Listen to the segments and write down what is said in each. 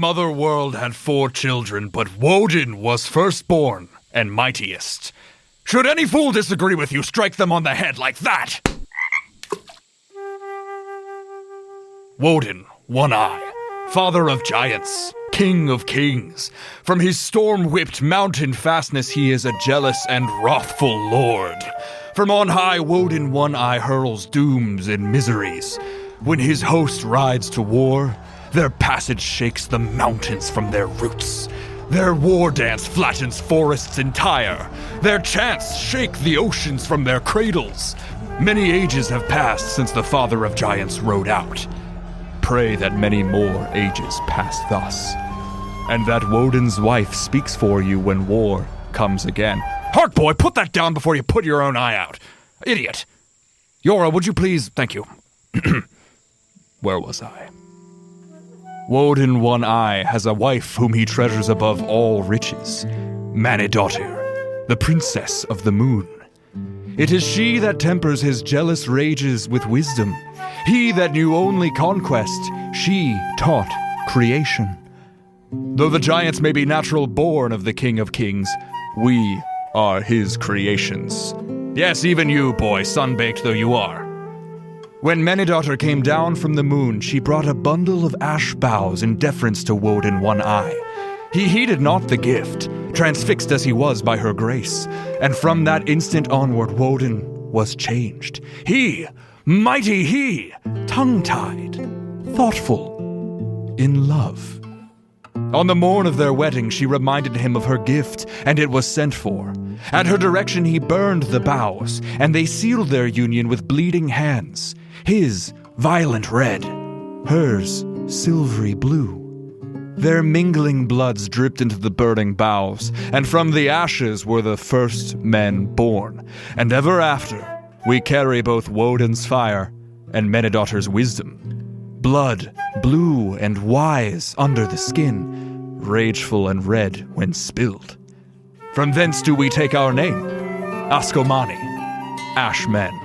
Mother World had 4 children, but Woden was firstborn and mightiest. Should any fool disagree with you, strike them on the head like that! Woden, One Eye, father of giants, king of kings. From his storm-whipped mountain fastness he is a jealous and wrathful lord. From on high Woden One Eye hurls dooms and miseries. When his host rides to war, their passage shakes the mountains from their roots. Their war dance flattens forests entire. Their chants shake the oceans from their cradles. Many ages have passed since the father of giants rode out. Pray that many more ages pass thus, and that Woden's wife speaks for you when war comes again. Hark, boy, put that down before you put your own eye out. Idiot. Jøra, would you please... Thank you. Where was I? Woden One Eye has a wife whom he treasures above all riches, Manidottir, the princess of the moon. It is she that tempers his jealous rages with wisdom. He that knew only conquest, she taught creation. Though the giants may be natural born of the King of Kings, we are his creations. Yes, even you, boy, sun-baked though you are. When Manidottir came down from the moon, she brought a bundle of ash boughs in deference to Woden One Eye. He heeded not the gift, transfixed as he was by her grace, and from that instant onward Woden was changed. He, mighty he, tongue-tied, thoughtful, in love. On the morn of their wedding, she reminded him of her gift, and it was sent for. At her direction he burned the boughs, and they sealed their union with bleeding hands. His, violent red, hers, silvery blue. Their mingling bloods dripped into the burning boughs, and from the ashes were the first men born. And ever after, we carry both Woden's fire and Manidottir's wisdom. Blood, blue and wise under the skin, rageful and red when spilled. From thence do we take our name, Askomani, Ashmen.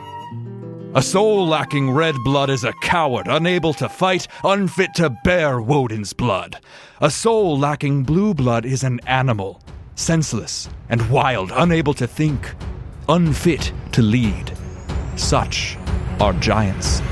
A soul lacking red blood is a coward, unable to fight, unfit to bear Woden's blood. A soul lacking blue blood is an animal, senseless and wild, unable to think, unfit to lead. Such are giants.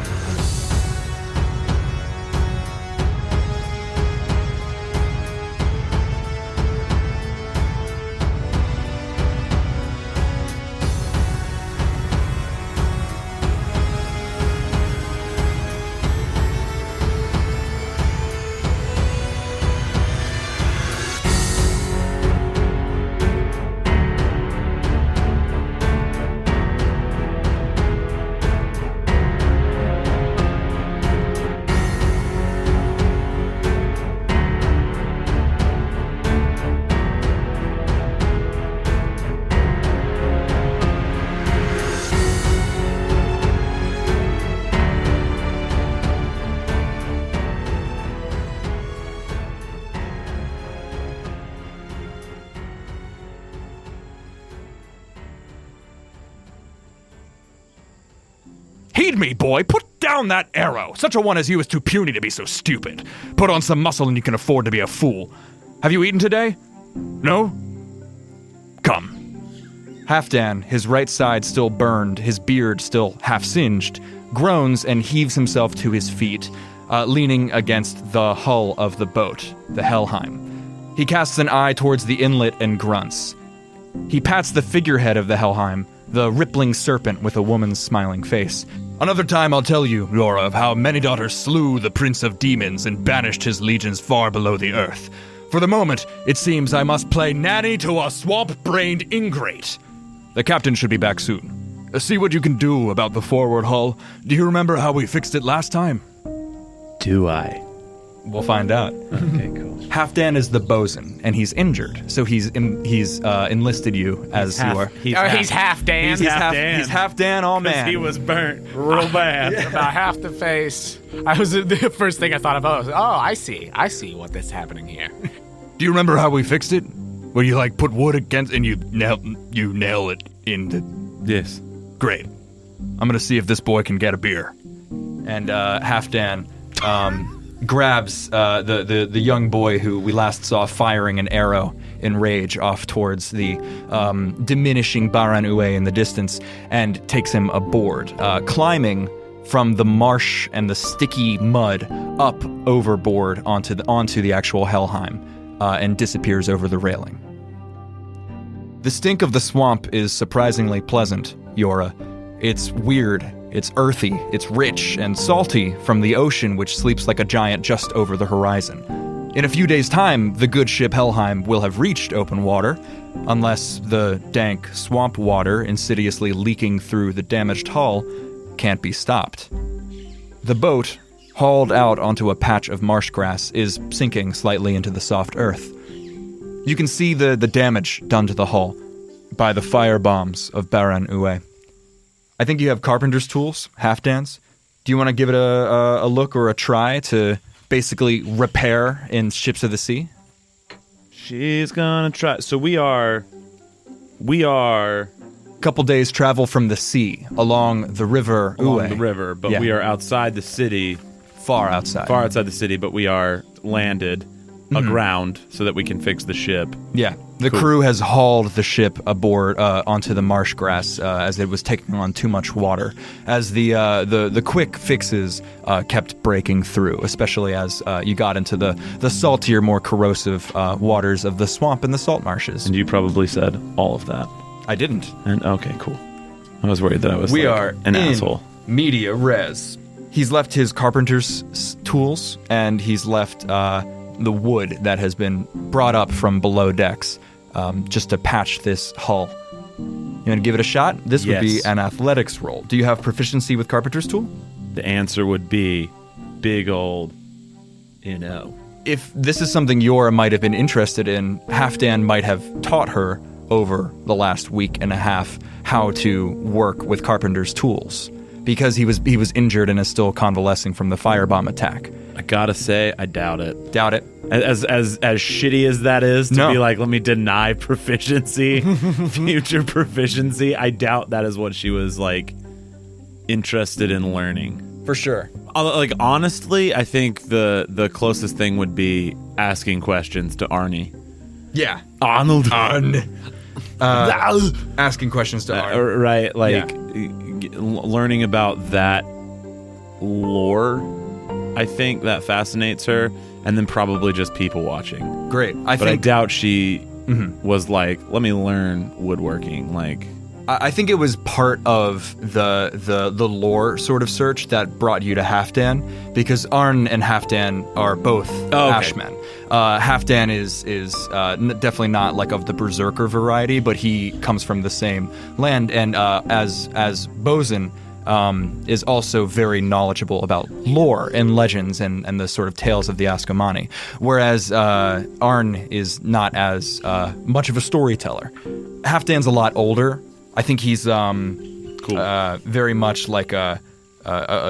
Heed me, boy! Put down that arrow! Such a one as you is too puny to be so stupid. Put on some muscle and you can afford to be a fool. Have you eaten today? No? Come. Hafdan, his right side still burned, his beard still half-singed, groans and heaves himself to his feet, leaning against the hull of the boat, the Helheim. He casts an eye towards the inlet and grunts. He pats the figurehead of the Helheim, the rippling serpent with a woman's smiling face. Another time I'll tell you, Jøra, of how Manidottir slew the prince of demons and banished his legions far below the earth. For the moment, it seems I must play nanny to a swamp-brained ingrate. The captain should be back soon. See what you can do about the forward hull. Do you remember how we fixed it last time? Do I? We'll find out. Okay, cool. Hafdan is the bosun, and he's injured, so he's enlisted you as you are. He's half Dan. He's half Dan, all man. He was burnt real bad. About half the face. The first thing I thought about was, I see what is happening here. Do you remember how we fixed it? Where you put wood against and you nail it into. Yes. Great. I'm gonna see if this boy can get a beer. And Hafdan grabs the young boy who we last saw firing an arrow in rage off towards the diminishing Baran Ue in the distance and takes him aboard, climbing from the marsh and the sticky mud up overboard onto the actual Helheim, and disappears over the railing. The stink of the swamp is surprisingly pleasant, Jøra. It's weird, it's earthy, it's rich and salty from the ocean which sleeps like a giant just over the horizon. In a few days' time, the good ship Helheim will have reached open water, unless the dank swamp water insidiously leaking through the damaged hull can't be stopped. The boat, hauled out onto a patch of marsh grass, is sinking slightly into the soft earth. You can see the damage done to the hull by the fire bombs of Baran Ue. I think you have carpenter's tools, Hafdans. Do you want to give it a look or a try to basically repair in ships of the sea? She's gonna try. So we are a couple days travel from the sea along the river Ue. along the river, but we are outside the city. Far outside the city, but we are landed aground so that we can fix the ship. Yeah, the crew has hauled the ship aboard onto the marsh grass as it was taking on too much water, as the quick fixes kept breaking through, especially as you got into the saltier, more corrosive waters of the swamp and the salt marshes. And you probably said all of that. I didn't. And okay, cool. I was worried that I was We are an in asshole. Media res. He's left his carpenter's tools, and he's left the wood that has been brought up from below decks just to patch this hull. You want to give it a shot? This would be an athletics roll. Do you have proficiency with carpenter's tool? The answer would be big old, If this is something Jøra might have been interested in, Hafdan might have taught her over the last week and a half how to work with carpenter's tools, because he was injured and is still convalescing from the firebomb attack. I gotta say, I doubt it. Doubt it. As shitty as that is to be like, let me deny proficiency, future proficiency, I doubt that is what she was like interested in learning. For sure. Like, honestly, I think the closest thing would be asking questions to Arnie. Yeah. Arnold. Asking questions to Arnie. Right, like learning about that lore, I think that fascinates her, and then probably just people watching. Great. I doubt she was like, let me learn woodworking. Like, I think it was part of the lore sort of search that brought you to Hafdan, because Arn and Hafdan are both Ashmen. Hafdan is definitely not like of the berserker variety, but he comes from the same land, and as Bodan is also very knowledgeable about lore and legends and the sort of tales of the Ascomani, whereas Arn is not as much of a storyteller. Hafdan's a lot older. I think he's very much like a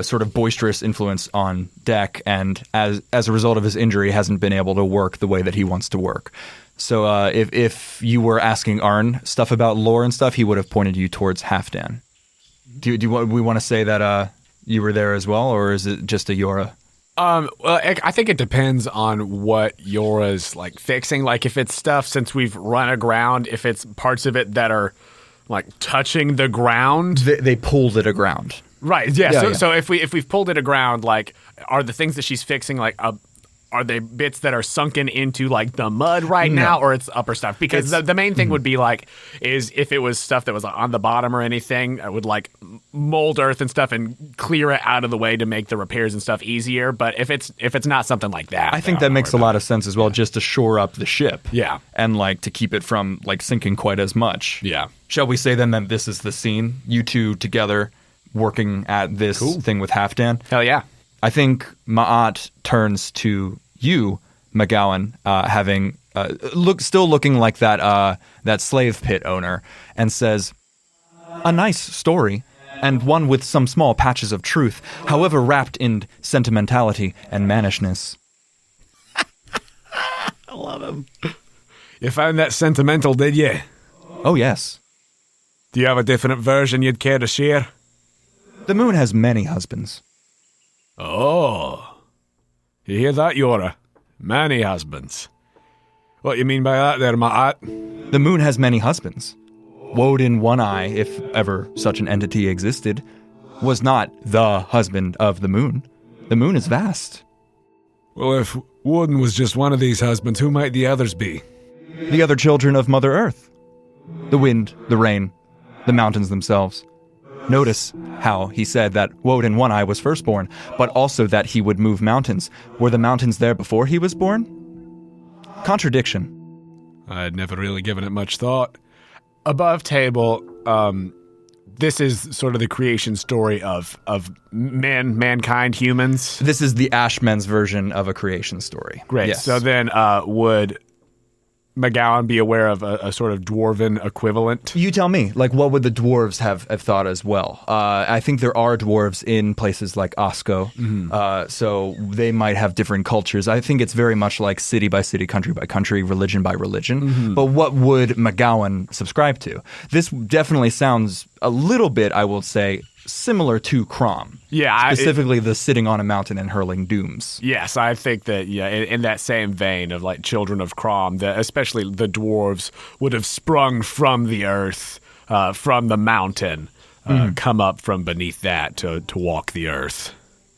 sort of boisterous influence on deck, and as a result of his injury, hasn't been able to work the way that he wants to work. So if you were asking Arn stuff about lore and stuff, he would have pointed you towards Hafdan. Do we want to say that you were there as well, or is it just a Jøra? Well, I think it depends on what Jøra's like fixing. Like if it's stuff since we've run aground, if it's parts of it that are like touching the ground, They pulled it aground. right? Yeah. So if we've pulled it aground, like are the things that she's fixing like are they bits that are sunken into like the mud right now, or it's upper stuff? Because the main thing would be like is if it was stuff that was on the bottom or anything, it would like mold earth and stuff and clear it out of the way to make the repairs and stuff easier. But if it's not something like that, I think that makes a lot of sense as well, just to shore up the ship. Yeah. And like to keep it from like sinking quite as much. Yeah. Shall we say then that this is the scene? You two together working at this thing with Hafdan? Hell yeah. I think Ma'at turns to you, MacGowan, having still looking like that slave pit owner, and says, "A nice story, and one with some small patches of truth, however wrapped in sentimentality and mannishness." I love him. You found that sentimental, did you? Oh yes. Do you have a different version you'd care to share? The moon has many husbands. Oh. You hear that, Jøra? Many husbands. What you mean by that there, Ma'at? The moon has many husbands. Woden One Eye, if ever such an entity existed, was not the husband of the moon. The moon is vast. Well, if Woden was just one of these husbands, who might the others be? The other children of Mother Earth. The wind, the rain, the mountains themselves. Notice how he said that Woden One Eye was firstborn, but also that he would move mountains. Were the mountains there before he was born? Contradiction. I had never really given it much thought. Above table, this is sort of the creation story of mankind, humans. This is the Ashmen's version of a creation story. Great. Yes. So then would MacGowan be aware of a sort of dwarven equivalent? You tell me, like, what would the dwarves have thought as well? I think there are dwarves in places like Osco, so they might have different cultures. I think it's very much like city by city, country by country, religion by religion. But what would MacGowan subscribe to? This definitely sounds a little bit, I will say, similar to Crom. Yeah. Specifically the sitting on a mountain and hurling dooms. Yes, I think that, in that same vein of like children of Crom, that especially the dwarves would have sprung from the earth, from the mountain, come up from beneath that to walk the earth.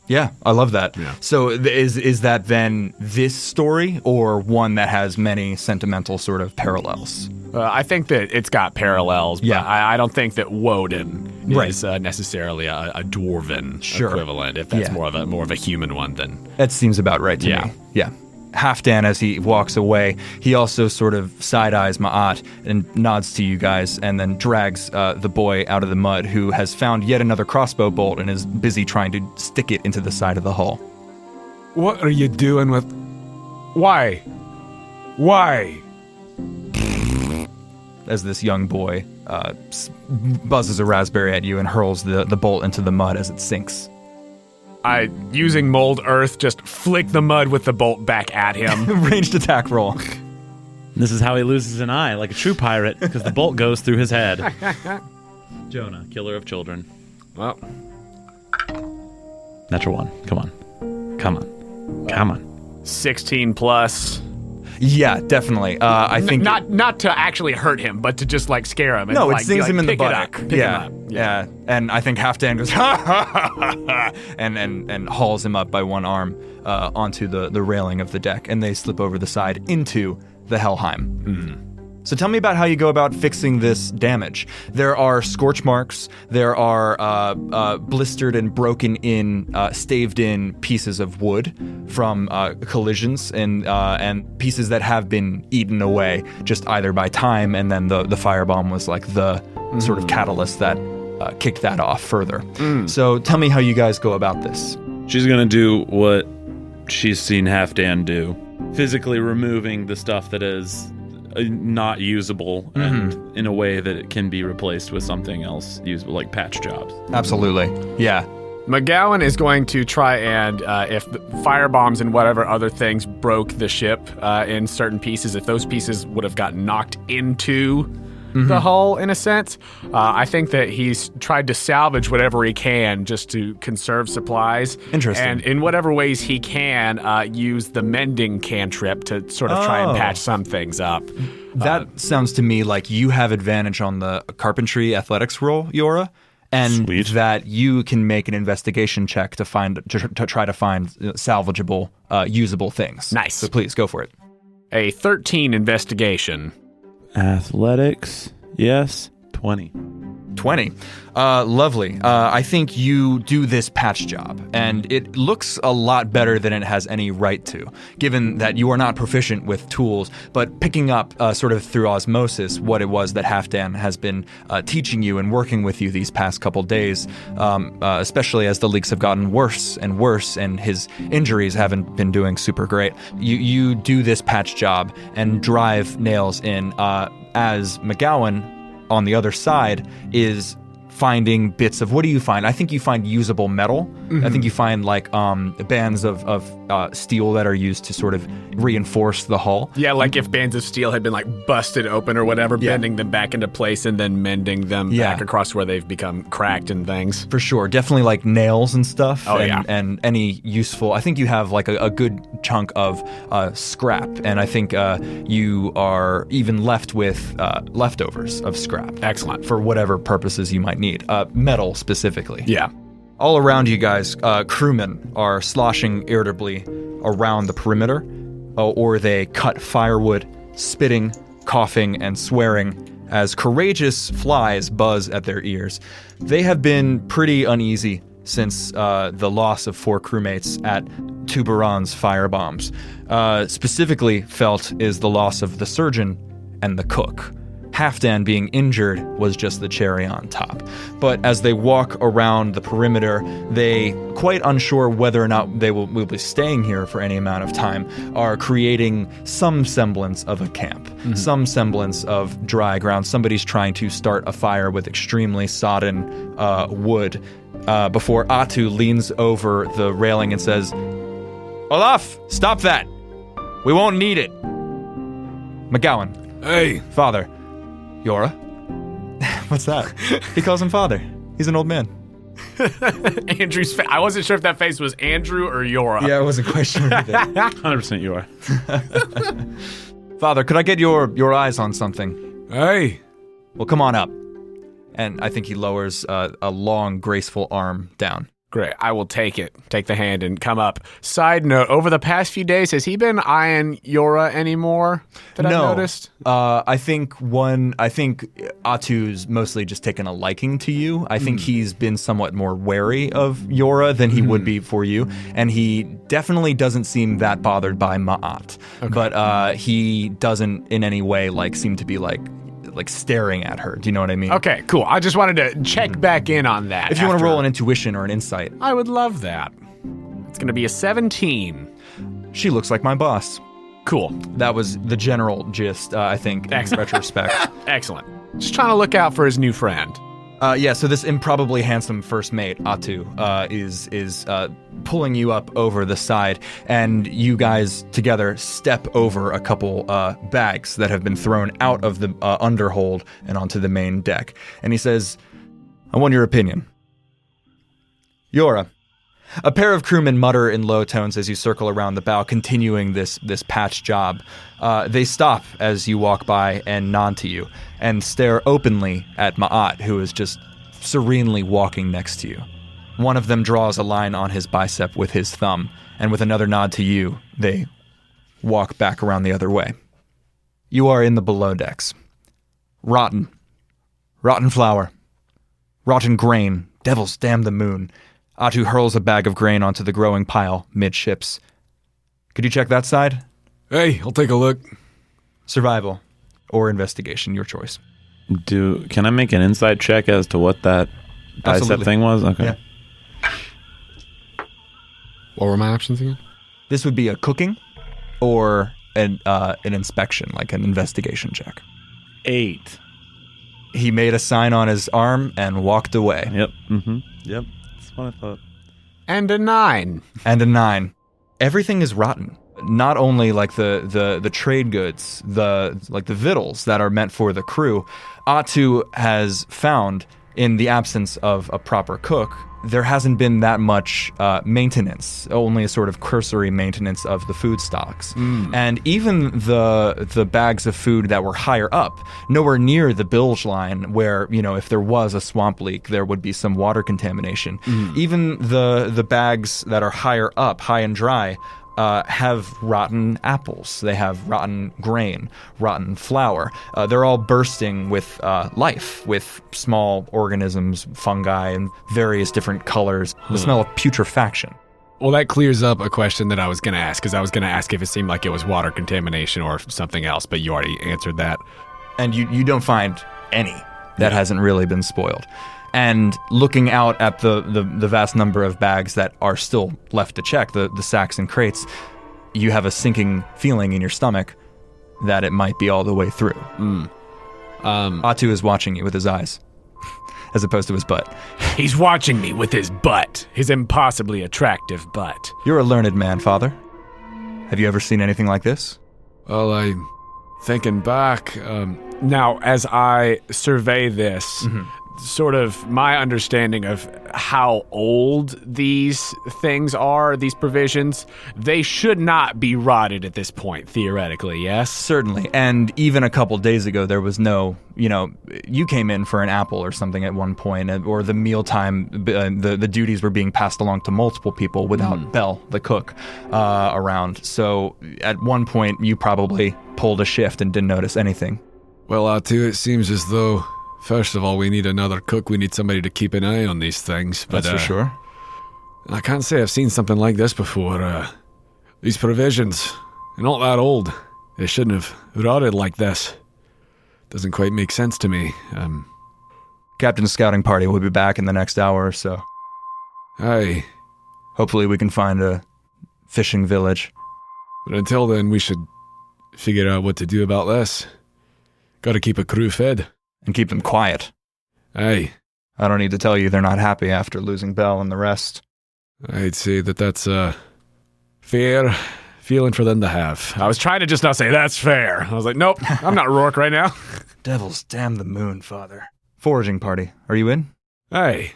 Yeah, I love that. Yeah. So is that then this story or one that has many sentimental sort of parallels? I think that it's got parallels, but Yeah. I don't think that Woden Right. is necessarily a dwarven Sure. equivalent. If that's Yeah. more of a human one, then That seems about right to Yeah. me. Yeah. Hafdan, as he walks away, he also sort of side-eyes Ma'at and nods to you guys and then drags the boy out of the mud who has found yet another crossbow bolt and is busy trying to stick it into the side of the hull. What are you doing with... Why? Why? As this young boy buzzes a raspberry at you and hurls the bolt into the mud as it sinks. I, using mold earth, just flick the mud with the bolt back at him. Ranged attack roll. This is how he loses an eye, like a true pirate, because the bolt goes through his head. Jonah, killer of children. Well, Natural one. Come on. Come on. Come on. 16 plus. Yeah, definitely. I think Not to actually hurt him, but to just like scare him. And, no, it like, stings him in the pick it butt. up, pick him up. Yeah. And I think Hafdan goes ha ha ha ha and hauls him up by one arm onto the railing of the deck, and they slip over the side into the Helheim. So tell me about how you go about fixing this damage. There are scorch marks. There are blistered and broken in, staved in pieces of wood from collisions and pieces that have been eaten away just either by time, and then the firebomb was like the sort of catalyst that kicked that off further. So tell me how you guys go about this. She's gonna do what she's seen Hafdan do. Physically removing the stuff that is not usable and in a way that it can be replaced with something else usable, like patch jobs. Absolutely. Yeah. MacGowan is going to try and, if the firebombs and whatever other things broke the ship in certain pieces, if those pieces would have gotten knocked into the hull, in a sense, I think that he's tried to salvage whatever he can just to conserve supplies. Interesting. And in whatever ways he can, use the mending cantrip to sort of try and patch some things up. That sounds to me like you have advantage on the carpentry athletics roll, Jøra, and Sweet. that you can make an investigation check to try to find salvageable, usable things. Nice. So please go for it. A 13 investigation. Athletics, yes, 20. 20. Lovely. I think you do this patch job, and it looks a lot better than it has any right to, given that you are not proficient with tools, but picking up sort of through osmosis what it was that Hafdan has been teaching you and working with you these past couple days, especially as the leaks have gotten worse and worse, and his injuries haven't been doing super great. You do this patch job and drive nails in as MacGowan on the other side is finding bits of, what do you find? I think you find usable metal. I think you find like bands of steel that are used to sort of reinforce the hull. Yeah, like if bands of steel had been like busted open or whatever, bending them back into place and then mending them back across where they've become cracked and things. For sure. Definitely like nails and stuff. Oh, and any useful, I think you have like a good chunk of scrap. And I think you are even left with leftovers of scrap. Excellent. For whatever purposes you might need. Metal specifically. Yeah. All around you guys, crewmen are sloshing irritably around the perimeter, or they cut firewood, spitting, coughing, and swearing as courageous flies buzz at their ears. They have been pretty uneasy since the loss of 4 crewmates at Tuberon's firebombs. Specifically felt is the loss of the surgeon and the cook. Hafdan being injured was just the cherry on top. But as they walk around the perimeter, they, quite unsure whether or not they will be staying here for any amount of time, are creating some semblance of a camp, some semblance of dry ground. Somebody's trying to start a fire with extremely sodden wood before Atu leans over the railing and says, "Olaf, stop that! We won't need it." MacGowan. Hey. Father. Jøra? What's that? He calls him father. He's an old man. Andrew's face. I wasn't sure if that face was Andrew or Jøra. Yeah, I wasn't quite sure either. 100% you are. Father, could I get your eyes on something? Hey. Well, come on up. And I think he lowers a long, graceful arm down. Great. I will take it. Take the hand and come up. Side note, over the past few days, has he been eyeing Jøra anymore that I noticed? I think Atu's mostly just taken a liking to you. I think he's been somewhat more wary of Jøra than he would be for you. And he definitely doesn't seem that bothered by Ma'at. Okay. But he doesn't in any way seem to be like staring at her. Do you know what I mean? Okay, cool. I just wanted to check back in on that. If you want to roll an intuition or an insight. I would love that. It's going to be a 17. She looks like my boss. Cool. That was the general gist, I think, in retrospect. Excellent. Just trying to look out for his new friend. So this improbably handsome first mate, Atu, is pulling you up over the side, and you guys together step over a couple bags that have been thrown out of the underhold and onto the main deck. And he says, "I want your opinion." Jøra. A pair of crewmen mutter in low tones as you circle around the bow, continuing this patch job. They stop as you walk by and nod to you, and stare openly at Ma'at, who is just serenely walking next to you. One of them draws a line on his bicep with his thumb, and with another nod to you, they walk back around the other way. You are in the below decks. Rotten. Rotten flour. Rotten grain. Devils damn the moon. Atu hurls a bag of grain onto the growing pile midships. Could you check that side? Hey, I'll take a look. Survival or investigation, your choice. Can I make an inside check as to what that bicep thing was? Okay. Yeah. What were my options again? This would be a cooking or an inspection, like an investigation check. 8. He made a sign on his arm and walked away. Yep. Mm-hmm. Yep. That's what I thought. And a 9. And a 9. Everything is rotten. Not only the trade goods, the victuals that are meant for the crew. Atu has found, in the absence of a proper cook, there hasn't been that much maintenance, only a sort of cursory maintenance of the food stocks. And even the bags of food that were higher up, nowhere near the bilge line where, if there was a swamp leak, there would be some water contamination. Even the bags that are higher up, high and dry, have rotten apples. They have rotten grain, rotten flour. They're all bursting with life, with small organisms, fungi, and various different colors. The smell of putrefaction. Well, that clears up a question that I was going to ask, because I was going to ask if it seemed like it was water contamination or something else, but you already answered that. And you don't find any that hasn't really been spoiled. And looking out at the vast number of bags that are still left to check, the sacks and crates, you have a sinking feeling in your stomach that it might be all the way through. Atu is watching you with his eyes. as opposed to his butt. He's watching me with his butt. His impossibly attractive butt. You're a learned man, Father. Have you ever seen anything like this? Well, I'm thinking back. Now, as I survey this, sort of my understanding of how old these things are, these provisions, they should not be rotted at this point, theoretically, yes? Certainly. And even a couple days ago, there was no, you came in for an apple or something at one point, or the mealtime, the duties were being passed along to multiple people without Belle, the cook, around. So at one point, you probably pulled a shift and didn't notice anything. Well, too, it seems as though, first of all, we need another cook. We need somebody to keep an eye on these things. But, That's for sure. I can't say I've seen something like this before. These provisions, they're not that old. They shouldn't have rotted like this. Doesn't quite make sense to me. Captain's scouting party will be back in the next hour or so. Aye. Hopefully we can find a fishing village. But until then, we should figure out what to do about this. Gotta keep a crew fed. And keep them quiet. Aye. I don't need to tell you they're not happy after losing Belle and the rest. I'd say that's a fair feeling for them to have. I was trying to just not say, that's fair. I was like, nope, I'm not Rourke right now. Devils damn the moon, Father. Foraging party. Are you in? Aye.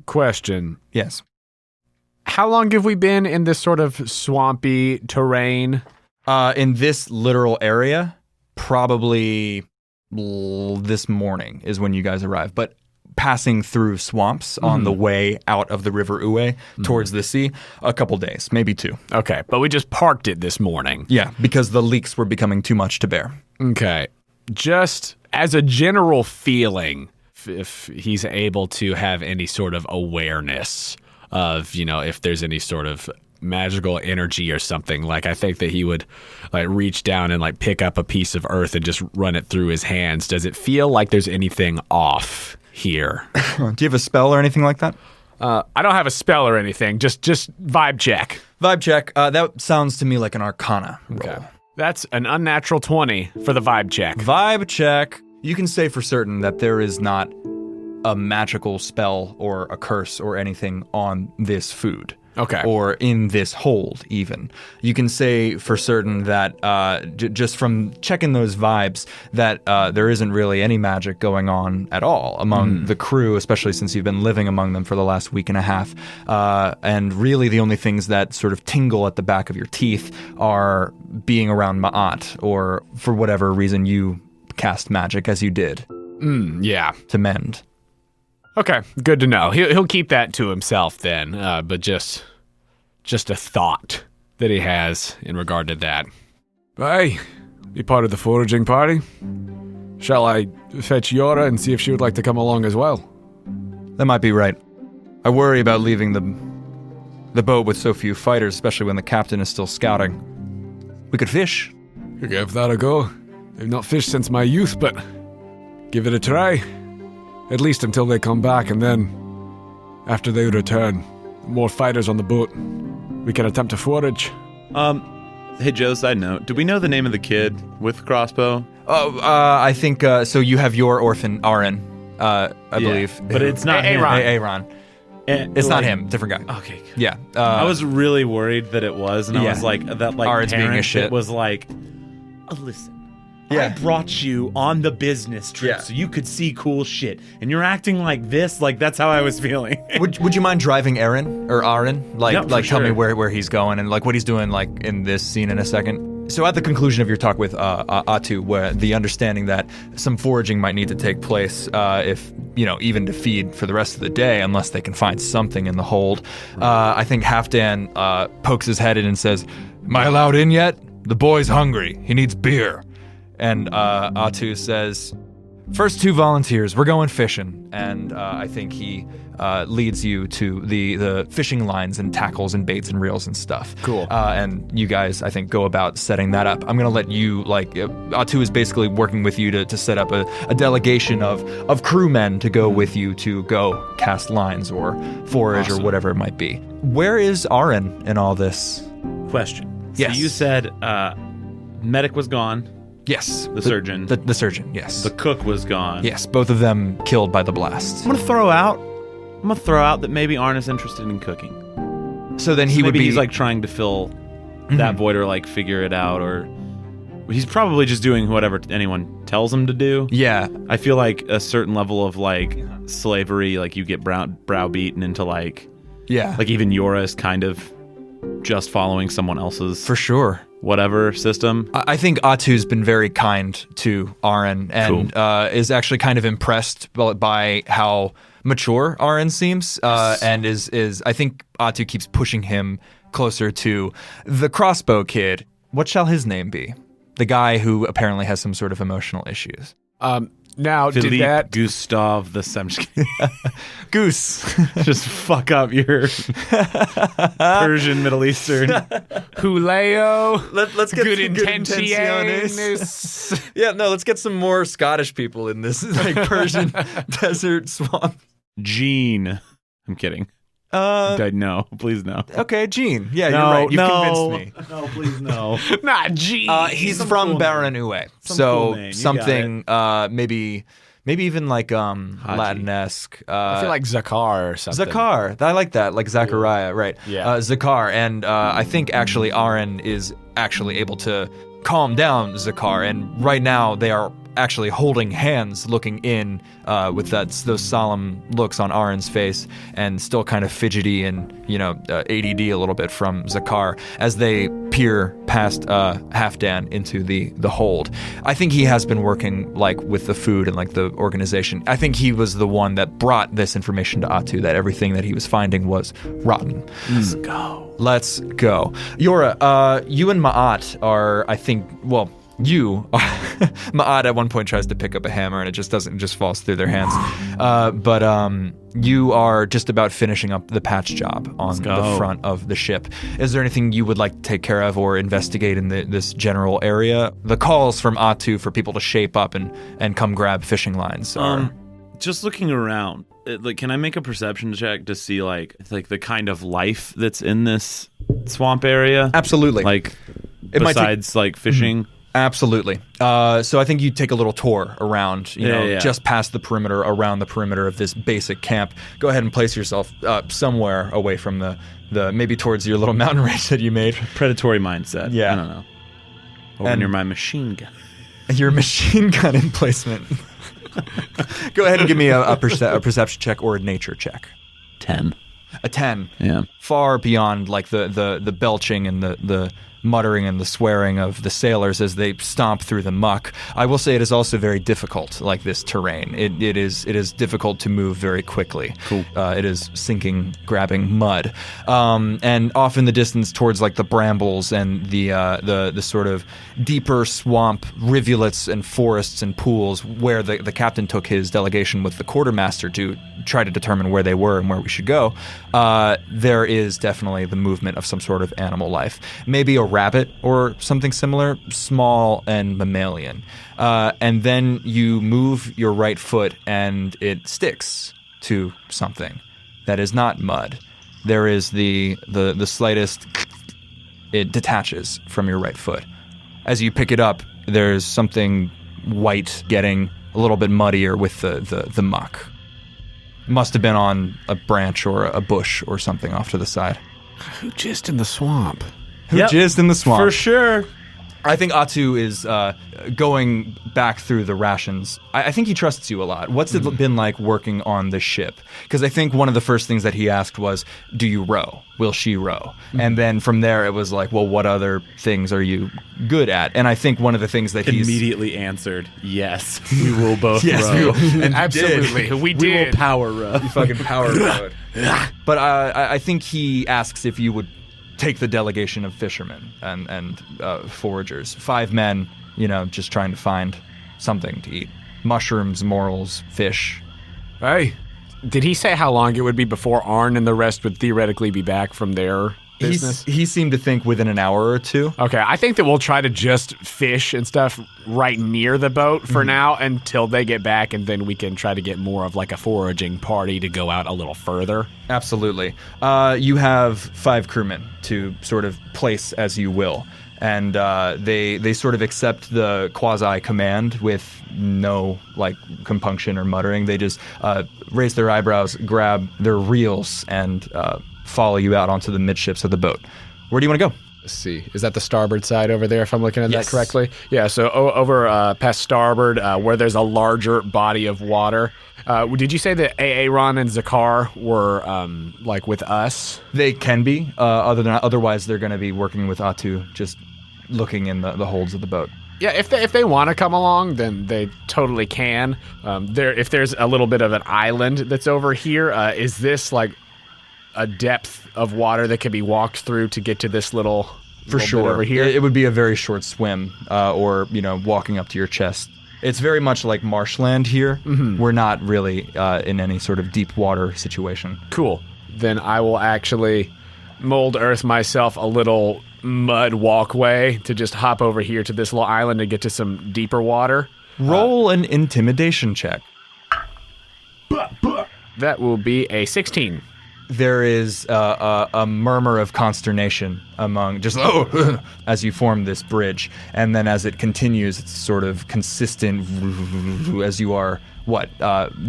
Question. Yes. How long have we been in this sort of swampy terrain? In this literal area, probably this morning is when you guys arrive. But passing through swamps on the way out of the River Uwe towards the sea, a couple days, maybe 2. Okay, but we just parked it this morning. Yeah, because the leaks were becoming too much to bear. Okay. Just as a general feeling, if he's able to have any sort of awareness of, if there's any sort of magical energy or something, like I think that he would reach down and pick up a piece of earth and just run it through his hands. Does it feel like there's anything off here? Do you have a spell or anything like that? I don't have a spell or anything, just vibe check. Vibe check. That sounds to me like an arcana roll. Okay. That's an unnatural 20 for the vibe check. Vibe check. You can say for certain that there is not a magical spell or a curse or anything on this food. Okay. Or in this hold, even. You can say for certain that, just from checking those vibes, that there isn't really any magic going on at all among the crew, especially since you've been living among them for the last week and a half. And really the only things that sort of tingle at the back of your teeth are being around Ma'at, or for whatever reason you cast magic as you did. Yeah. To mend. Okay, good to know. He'll keep that to himself then, but just a thought that he has in regard to that. Aye. Be part of the foraging party. Shall I fetch Jøra and see if she would like to come along as well? That might be right. I worry about leaving the boat with so few fighters, especially when the captain is still scouting. We could fish. Could give that a go. I've not fished since my youth, but give it a try. At least until they come back, and then, after they return, more fighters on the boat. We can attempt to forage. Hey, Joe, side note. Do we know the name of the kid with crossbow? Oh, I think, so you have your orphan, Aaron, I believe. But it's not him. Aaron. It's not him, different guy. Okay. Yeah. I was really worried that it was, and I was like, Aaron's being a shit. It was like, listen. Yeah. I brought you on the business trip so you could see cool shit, and you're acting like this. That's how I was feeling. Would you mind driving Aaron? Tell me where he's going and what he's doing in this scene in a second. So at the conclusion of your talk with Atu, where the understanding that some foraging might need to take place, if even to feed for the rest of the day, unless they can find something in the hold, I think Hafdan pokes his head in and says, "Am I allowed in yet? The boy's hungry. He needs beer." And Atu says, "First 2 volunteers, we're going fishing." And I think he leads you to the fishing lines and tackles and baits and reels and stuff. Cool. And you guys, I think, go about setting that up. I'm going to let you, Atu is basically working with you to set up a delegation of crewmen to go with you to go cast lines or forage or whatever it might be. Where is Aaron in all this? Question. Yes. So you said medic was gone. Yes. The surgeon. The surgeon, yes. The cook was gone. Yes, both of them killed by the blast. I'm gonna throw out that maybe Arn is interested in cooking. So then he would Maybe be... he's like trying to fill that void or like figure it out, or he's probably just doing whatever anyone tells him to do. Yeah. I feel like a certain level of like slavery, like you get browbeaten into like even Jøra is kind of just following someone else's For sure. whatever system. I think Atu's been very kind to Arn and is actually kind of impressed by how mature Arn seems, and is I think Atu keeps pushing him closer to the crossbow kid. What shall his name be? The guy who apparently has some sort of emotional issues. Now, Philippe did that... Gustav the Goose. just fuck up your Persian Middle Eastern. Huleo. Let's get good some intenciones. Yeah, no, let's get some more Scottish people in this like Persian desert swamp. Gene. I'm kidding. No, please no. Okay, Gene. Yeah, you're right. You've convinced me. No, please no. Not G. He's Some from cool Baron name. Uwe. Some So cool name. You something maybe even like Latinesque. I feel like Zakar or something. Zakar. I like that. Like Zachariah, right. Yeah. Zakar. And I think actually Arn is actually able to calm down Zakar. And right now they are actually holding hands looking in with those solemn looks on Arn's face and still kind of fidgety and, ADD a little bit from Zakar as they peer past Hafdan into the hold. I think he has been working like with the food and like the organization. I think he was the one that brought this information to Atu that everything that he was finding was rotten. Let's go. Let's go. Jøra, you and Ma'at are, I think, well, Ma'at at one point tries to pick up a hammer and it just doesn't, just falls through their hands. But you are just about finishing up the patch job on the front of the ship. Is there anything you would like to take care of or investigate in this general area? The calls from Atu for people to shape up and come grab fishing lines are... Just looking around, can I make a perception check to see like the kind of life that's in this swamp area? Absolutely. Like, It might besides like fishing? Absolutely. So I think you take a little tour around, just past the perimeter, around the perimeter of this basic camp. Go ahead and place yourself somewhere away from the maybe towards your little mountain range that you made. Predatory mindset. Yeah. I don't know. Or near my machine gun. Your machine gun emplacement. Go ahead and give me a perception check or a nature check. 10. A 10. Yeah. Far beyond like the belching and the muttering and the swearing of the sailors as they stomp through the muck. I will say it is also very difficult, like this terrain. It is difficult to move very quickly. Cool. It is sinking, grabbing mud. And off in the distance towards like the brambles and the sort of deeper swamp rivulets and forests and pools where the captain took his delegation with the quartermaster to try to determine where they were and where we should go, there is definitely the movement of some sort of animal life. Maybe a rabbit or something similar, small and mammalian. And then you move your right foot and it sticks to something that is not mud. There is the slightest, it detaches from your right foot. As you pick it up, there's something white getting a little bit muddier with the muck. Must have been on a branch or a bush or something off to the side. Who jizzed in the swamp? Who jizzed in the swamp? For sure. I think Atu is going back through the rations. I think he trusts you a lot. What's it been like working on the ship? Because I think one of the first things that he asked was, do you row? Will she row? And then from there it was like, well, what other things are you good at? And I think one of the things that he's... Immediately answered, yes, we will both row. And absolutely. We did. We will power row. You fucking power rowed. But I think he asks if you would take the delegation of fishermen and foragers. 5 men, just trying to find something to eat. Mushrooms, morels, fish. Hey, did he say how long it would be before Arn and the rest would theoretically be back from their business? He seemed to think within an hour or two. Okay, I think that we'll try to just fish and stuff right near the boat for now until they get back, and then we can try to get more of like a foraging party to go out a little further. Absolutely. You have 5 crewmen to sort of place as you will. And they sort of accept the quasi-command with no, like, compunction or muttering. They just raise their eyebrows, grab their reels, and follow you out onto the midships of the boat. Where do you want to go? Let's see. Is that the starboard side over there, if I'm looking at Yes. that correctly? Yeah, so over past starboard, where there's a larger body of water. Did you say that Aaron and Zakar were, like, with us? They can be. Otherwise, they're going to be working with Atu, just looking in the holds of the boat. Yeah, if they want to come along, then they totally can. If there's a little bit of an island that's over here, is this, like, a depth of water that can be walked through to get to this little For sure. bit over here? It would be a very short swim, or, walking up to your chest. It's very much like marshland here. Mm-hmm. We're not really in any sort of deep water situation. Cool. Then I will actually mold earth myself a little mud walkway to just hop over here to this little island and get to some deeper water. Roll an intimidation check. That will be a 16. There is a murmur of consternation among just as you form this bridge, and then as it continues, it's sort of consistent as you are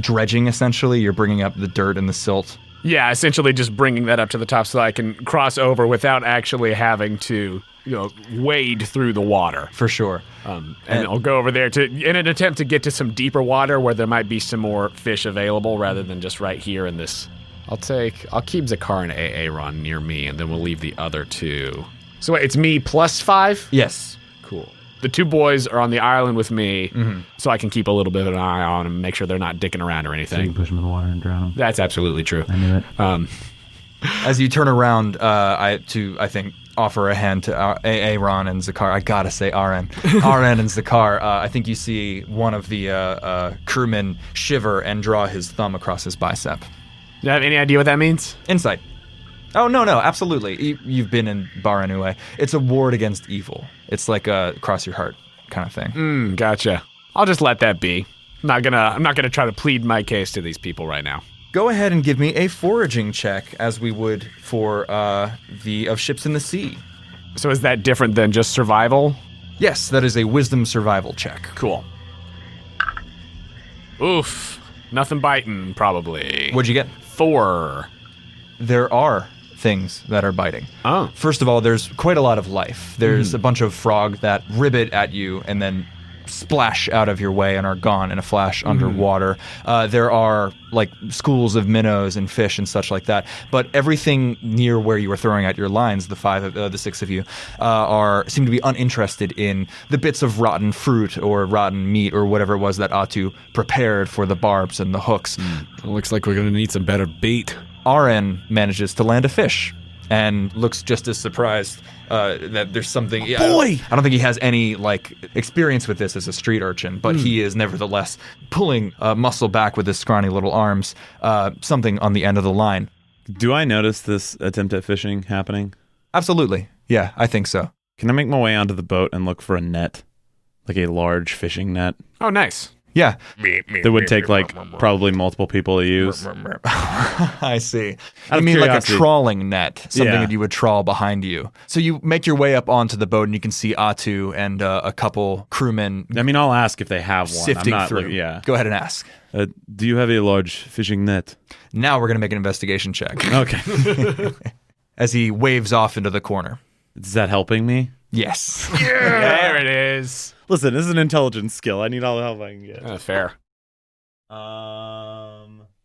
dredging. Essentially, you're bringing up the dirt and the silt. Yeah, essentially just bringing that up to the top so that I can cross over without actually having to, wade through the water. For sure. And I'll go over there in an attempt to get to some deeper water where there might be some more fish available rather than just right here in this. I'll keep Zakar and Aaron near me, and then we'll leave the other two. So wait, it's me plus 5? Yes. Cool. The 2 boys are on the island with me, so I can keep a little bit of an eye on them and make sure they're not dicking around or So you anything. can push them in the water and drown them. That's absolutely true. I knew it. As you turn around, I think offer a hand to Aaron and Zakar. I gotta say Aaron. Aaron and Zakar. I think you see one of the crewmen shiver and draw his thumb across his bicep. Do you have any idea what that means? Insight. Oh, no, absolutely. You've been in Baranue. It's a ward against evil. It's like a cross your heart kind of thing. Gotcha. I'll just let that be. I'm not gonna try to plead my case to these people right now. Go ahead and give me a foraging check, as we would for the of ships in the sea. So is that different than just survival? Yes, that is a wisdom survival check. Cool. Oof. Nothing biting, probably. What'd you get? 4. There are things that are biting. Oh. First of all, there's quite a lot of life. There's a bunch of frog that ribbit at you and then splash out of your way and are gone in a flash underwater. There are like schools of minnows and fish and such like that. But everything near where you were throwing out your lines, the 6 of you, seem to be uninterested in the bits of rotten fruit or rotten meat or whatever it was that Atu prepared for the barbs and the hooks. It looks like we're going to need some better bait. Aren manages to land a fish and looks just as surprised that there's something. Boy! I don't think he has any experience with this as a street urchin, but he is nevertheless pulling muscle back with his scrawny little arms, something on the end of the line. Do I notice this attempt at fishing happening? Absolutely. Yeah, I think so. Can I make my way onto the boat and look for a net? Like a large fishing net? Oh, nice. Yeah. That would take probably multiple people to use. I see. Out I of mean like a curiosity. trawling net, something Yeah. that you would trawl behind you. So you make your way up onto the boat and you can see Atu and a couple crewmen I mean, I'll ask if they have one. sifting I'm not, through. yeah. Go ahead and ask. Do you have a large fishing net? Now we're going to make an investigation check. Okay. As he waves off into the corner. Is that helping me? Yes. There it is. Listen, this is an intelligence skill. I need all the help I can get. Fair.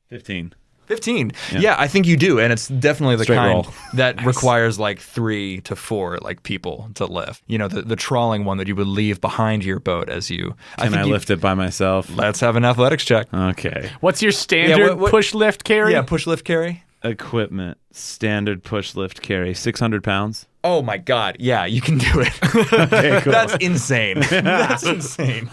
15. 15. Yeah, I think you do, and it's definitely the Straight kind roll. that requires 3 to 4 people to lift. You know, the trawling one that you would leave behind your boat as you. Can I lift it by myself? Let's have an athletics check. Okay. What's your standard what- push lift carry? Yeah, push lift carry. Equipment. Standard push lift carry. 600 pounds. Oh my God! Yeah, you can do it. Okay, cool. That's insane. That's insane.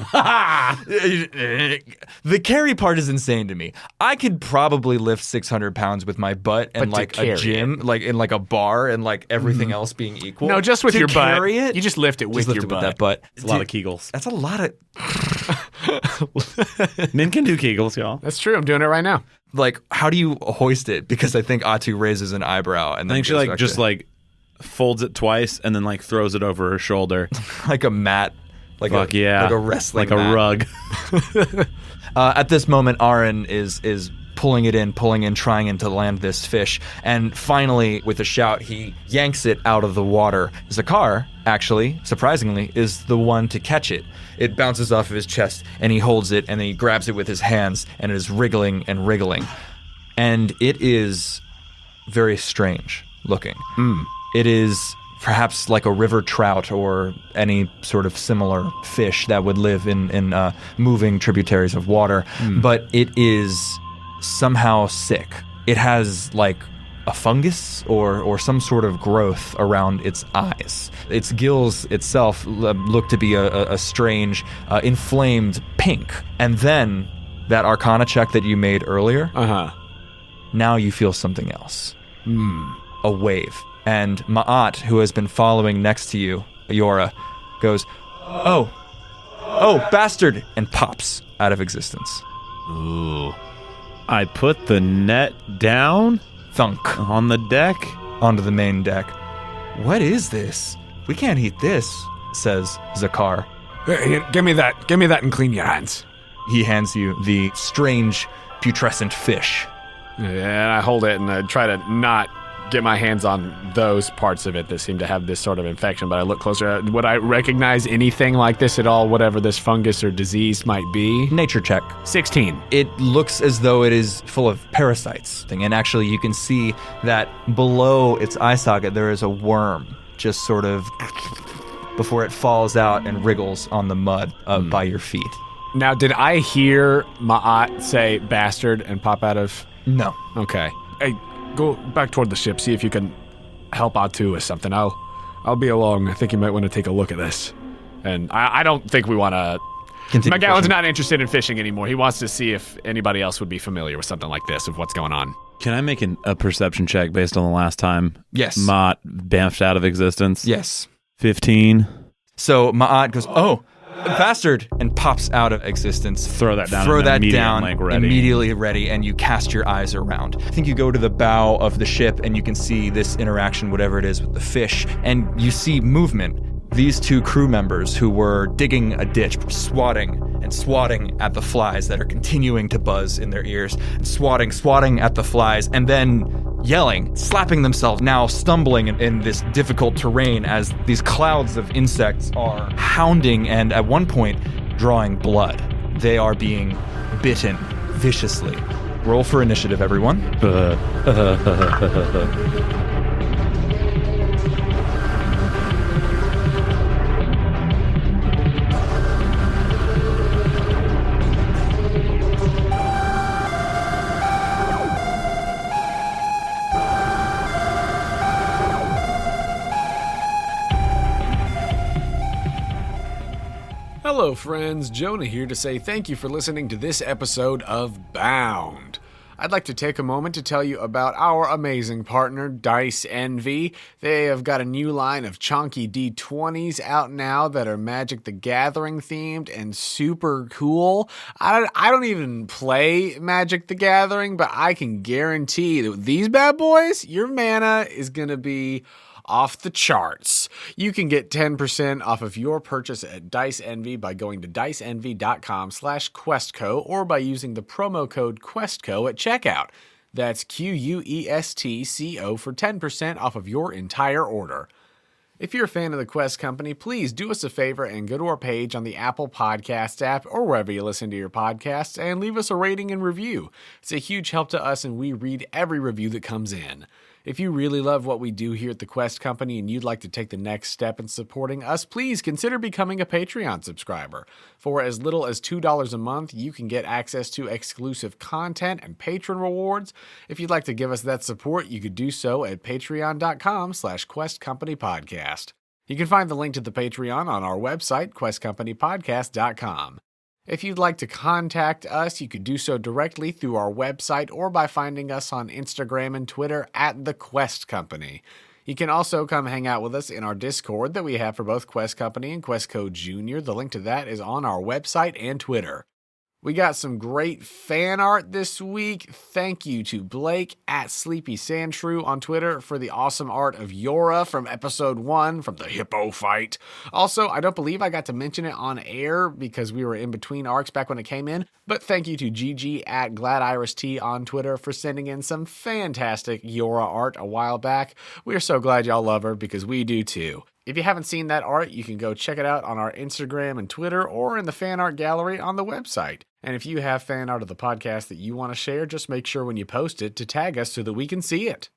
The carry part is insane to me. I could probably lift 600 pounds with my butt and But to a carry gym, in a bar, and everything else being equal. No, just with To your butt. carry it. You just lift it with Just lift your it butt. with that butt. It's a lot of Kegels. That's a lot of Men can do Kegels, y'all. That's true. I'm doing it right now. how do you hoist it? Because I think Atu raises an eyebrow and I then think she goes back to- folds it twice, and then like throws it over her shoulder. Like a mat. Like Fuck a wrestling like mat. a rug. At this moment, Aaron is pulling in, trying to land this fish. And finally, with a shout, he yanks it out of the water. Zakar, actually, surprisingly, is the one to catch it. It bounces off of his chest, and he holds it, and then he grabs it with his hands, and it is wriggling and wriggling. And it is very strange looking. It is perhaps like a river trout or any sort of similar fish that would live in moving tributaries of water. But it is somehow sick. It has like a fungus or some sort of growth around its eyes. Its gills itself look to be a strange, inflamed pink. And then that Arcana check that you made earlier, now you feel something else. A wave. And Ma'at, who has been following next to you, Jøra, goes, oh, bastard, and pops out of existence. Ooh. I put the net down. Thunk. On the deck. Onto the main deck. What is this? We can't eat this, says Zakar. Here, give me that and clean your hands. He hands you the strange, putrescent fish. And I hold it and I try to not get my hands on those parts of it that seem to have this sort of infection, but I look closer. Would I recognize anything like this at all, whatever this fungus or disease might be? Nature check. 16. It looks as though it is full of parasites. And actually you can see that below its eye socket there is a worm just sort of before it falls out and wriggles on the mud by your feet. Now, did I hear Ma'at say bastard and pop out of... No. Okay. Hey, go back toward the ship, see if you can help out too with something. I'll be along. I think you might want to take a look at this. And I don't think we want to... MacGowan's not interested in fishing anymore. He wants to see if anybody else would be familiar with something like this, of what's going on. Can I make a perception check based on the last time Yes. Ma'at bamfed out of existence? Yes. 15. So Ma'at goes, oh, bastard, and pops out of existence. Throw that down. Like, ready. Immediately ready, and you cast your eyes around. I think you go to the bow of the ship, and you can see this interaction, whatever it is, with the fish, and you see movement. These two crew members who were digging a ditch, swatting at the flies that are continuing to buzz in their ears, and swatting at the flies, and then yelling, slapping themselves, now stumbling in this difficult terrain as these clouds of insects are hounding and at one point drawing blood. They are being bitten viciously. Roll for initiative, everyone. Hello friends, Jonah here to say thank you for listening to this episode of Bound. I'd like to take a moment to tell you about our amazing partner, Dice Envy. They have got a new line of chunky D20s out now that are Magic the Gathering themed and super cool. I don't even play Magic the Gathering, but I can guarantee that with these bad boys, your mana is going to be off the charts. You can get 10% off of your purchase at Dice Envy by going to diceenvy.com/questco or by using the promo code QuestCo at checkout. That's QUESTCO for 10% off of your entire order. If you're a fan of the Quest Company, please do us a favor and go to our page on the Apple Podcast app or wherever you listen to your podcasts and leave us a rating and review. It's a huge help to us and we read every review that comes in. If you really love what we do here at the Quest Company and you'd like to take the next step in supporting us, please consider becoming a Patreon subscriber. For as little as $2 a month, you can get access to exclusive content and patron rewards. If you'd like to give us that support, you could do so at patreon.com/questcompanypodcast. You can find the link to the Patreon on our website, questcompanypodcast.com. If you'd like to contact us, you could do so directly through our website or by finding us on Instagram and Twitter at The Quest Company. You can also come hang out with us in our Discord that we have for both Quest Company and QuestCo Junior. The link to that is on our website and Twitter. We got some great fan art this week. Thank you to Blake at Sleepy Sandshrew on Twitter for the awesome art of Jøra from episode 1 from the hippo fight. Also, I don't believe I got to mention it on air because we were in between arcs back when it came in, but thank you to Gigi at GladIrisT on Twitter for sending in some fantastic Jøra art a while back. We are so glad y'all love her because we do too. If you haven't seen that art, you can go check it out on our Instagram and Twitter or in the fan art gallery on the website. And if you have fan art of the podcast that you want to share, just make sure when you post it to tag us so that we can see it.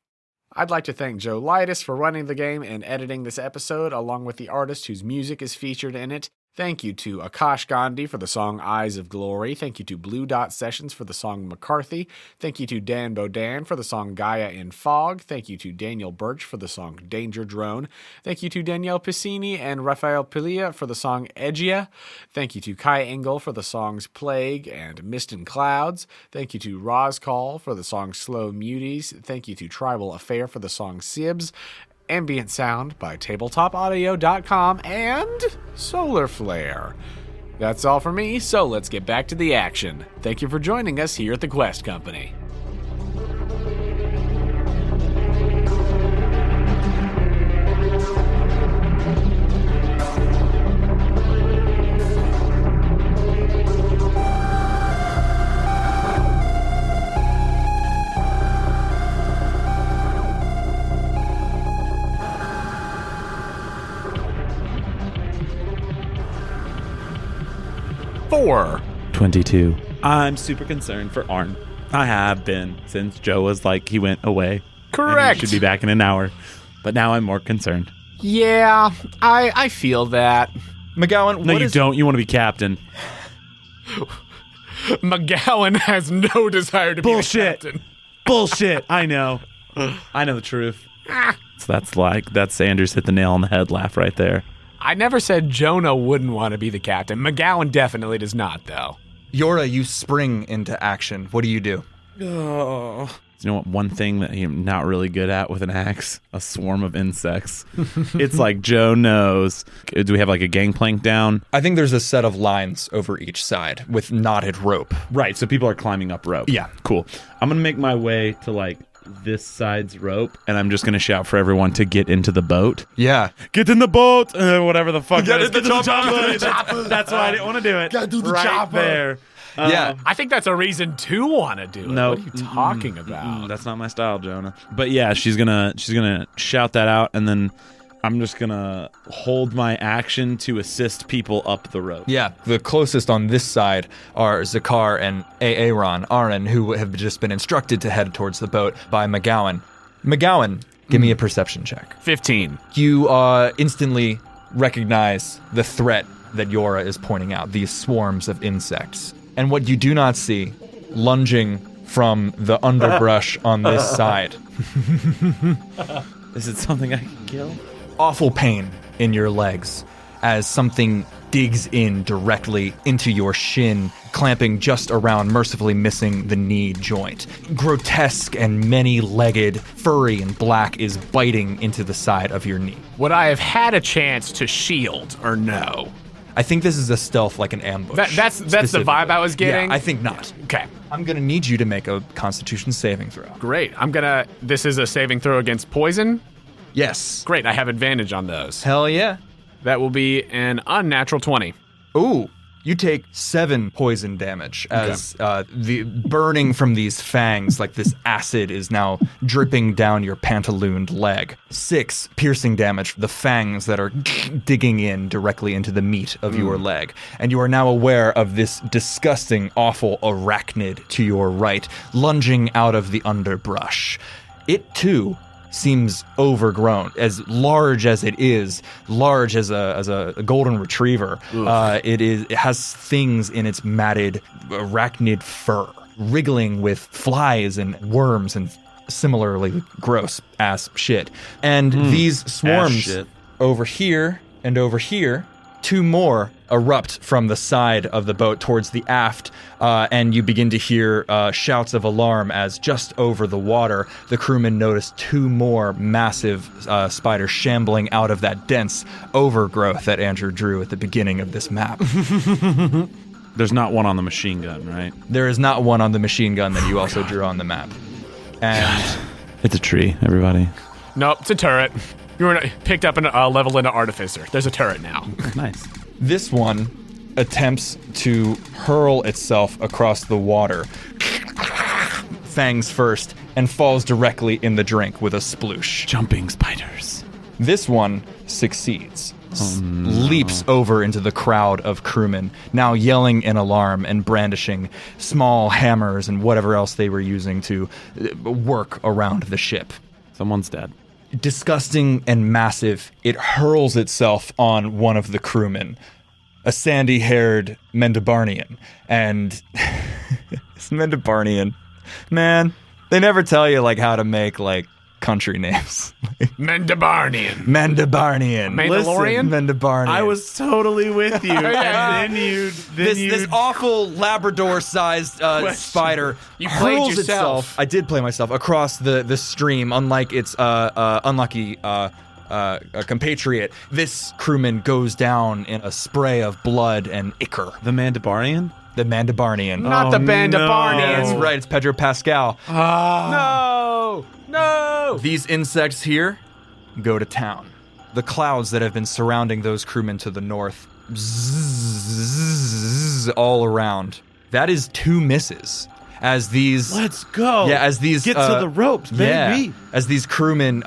I'd like to thank Joe Leitess for running the game and editing this episode, along with the artist whose music is featured in it. Thank you to Aakash Gandhi for the song Eyes of Glory. Thank you to Blue Dot Sessions for the song McCarthy. Thank you to Dan Bodan for the song Gaia in Fog. Thank you to Daniel Birch for the song Danger Drone. Thank you to Daniele Pasini and Raffaele Pilia for the song Edgeya. Thank you to Kai Engel for the songs Plague and Mist and Clouds. Thank you to ROZKOL for the song Slow Muties. Thank you to Tribal Affair for the song SYBS. Ambient sound by tabletopaudio.com and Soularflaire. That's all for me, so let's get back to the action. Thank you for joining us here at the Quest Company. Four. 22. I'm super concerned for Arn. I have been since Joe was like he went away. Correct. And he should be back in an hour. But now I'm more concerned. Yeah, I feel that. MacGowan, No, you don't. You want to be captain. MacGowan has no desire to Bullshit. be the captain. Bullshit. I know. I know the truth. So that's Sanders hit the nail on the head laugh right there. I never said Jonah wouldn't want to be the captain. MacGowan definitely does not, though. Jøra, you spring into action. What do you do? Oh. You know what? One thing that I'm not really good at with an axe? A swarm of insects. It's like Joe knows. Do we have like a gangplank down? I think there's a set of lines over each side with knotted rope. Right, so people are climbing up rope. Yeah. Cool. I'm going to make my way to like this side's rope, and I'm just going to shout for everyone to get into the boat. Yeah. Get in the boat! Whatever the fuck. Get that is. in the chopper. That's why I didn't want to do it. Gotta do the right chopper. there. Yeah. I think that's a reason to want to do it. No. What are you talking about? That's not my style, Jonah. But yeah, she's gonna shout that out, and then I'm just gonna hold my action to assist people up the rope. Yeah, the closest on this side are Zakar and Aaron, who have just been instructed to head towards the boat by MacGowan. MacGowan, give me a perception check. 15. You instantly recognize the threat that Jøra is pointing out, these swarms of insects. And what you do not see, lunging from the underbrush on this side, Is it something I can kill? awful pain in your legs as something digs in directly into your shin, clamping just around, mercifully missing the knee joint. Grotesque and many-legged, furry and black is biting into the side of your knee. Would I have had a chance to shield or no? I think this is a stealth, like an ambush. That's the vibe I was getting. Yeah, I think not. Okay. I'm gonna need you to make a Constitution saving throw. Great. This is a saving throw against poison. Yes. Great. I have advantage on those. Hell yeah. That will be an unnatural 20. Ooh. You take 7 poison damage as the burning from these fangs, like this acid is now dripping down your pantalooned leg. 6 piercing damage, the fangs that are digging in directly into the meat of your leg. And you are now aware of this disgusting, awful arachnid to your right, lunging out of the underbrush. It, too, seems overgrown. As large as it is, large as a golden retriever, it has things in its matted arachnid fur, wriggling with flies and worms and similarly gross ass shit. And these swarms over here and over here, 2 more erupt from the side of the boat towards the aft, and you begin to hear shouts of alarm as just over the water, the crewmen notice 2 more massive spiders shambling out of that dense overgrowth that Andrew drew at the beginning of this map. There's not one on the machine gun, right? There is not one on the machine gun that you also drew on the map. And It's a tree, everybody. Nope, it's a turret. You were picked up and leveled into Artificer. There's a turret now. Nice. this one attempts to hurl itself across the water, fangs first, and falls directly in the drink with a sploosh. Jumping spiders. This one succeeds. Leaps over into the crowd of crewmen, now yelling in alarm and brandishing small hammers and whatever else they were using to work around the ship. Someone's dead. Disgusting and massive, it hurls itself on one of the crewmen, a sandy-haired Mendebarnian. And this Mendebarnian, man, they never tell you like how to make like country names. Mendebarnian. Mendebarnian. Mandalorian? Mendebarnian. I was totally with you. And then This awful Labrador-sized spider You played hurls yourself. itself. I did play myself across the stream, unlike its unlucky compatriot. This crewman goes down in a spray of blood and ichor. The Mandabarian? The Mendebarnian. Not the Mendebarnian. That's right. It's Pedro Pascal. No! No! These insects here go to town. The clouds that have been surrounding those crewmen to the north, bzzz, all around. That is 2 misses. As these... Let's go. Yeah, as these... Get to the ropes, baby. Yeah, as these crewmen,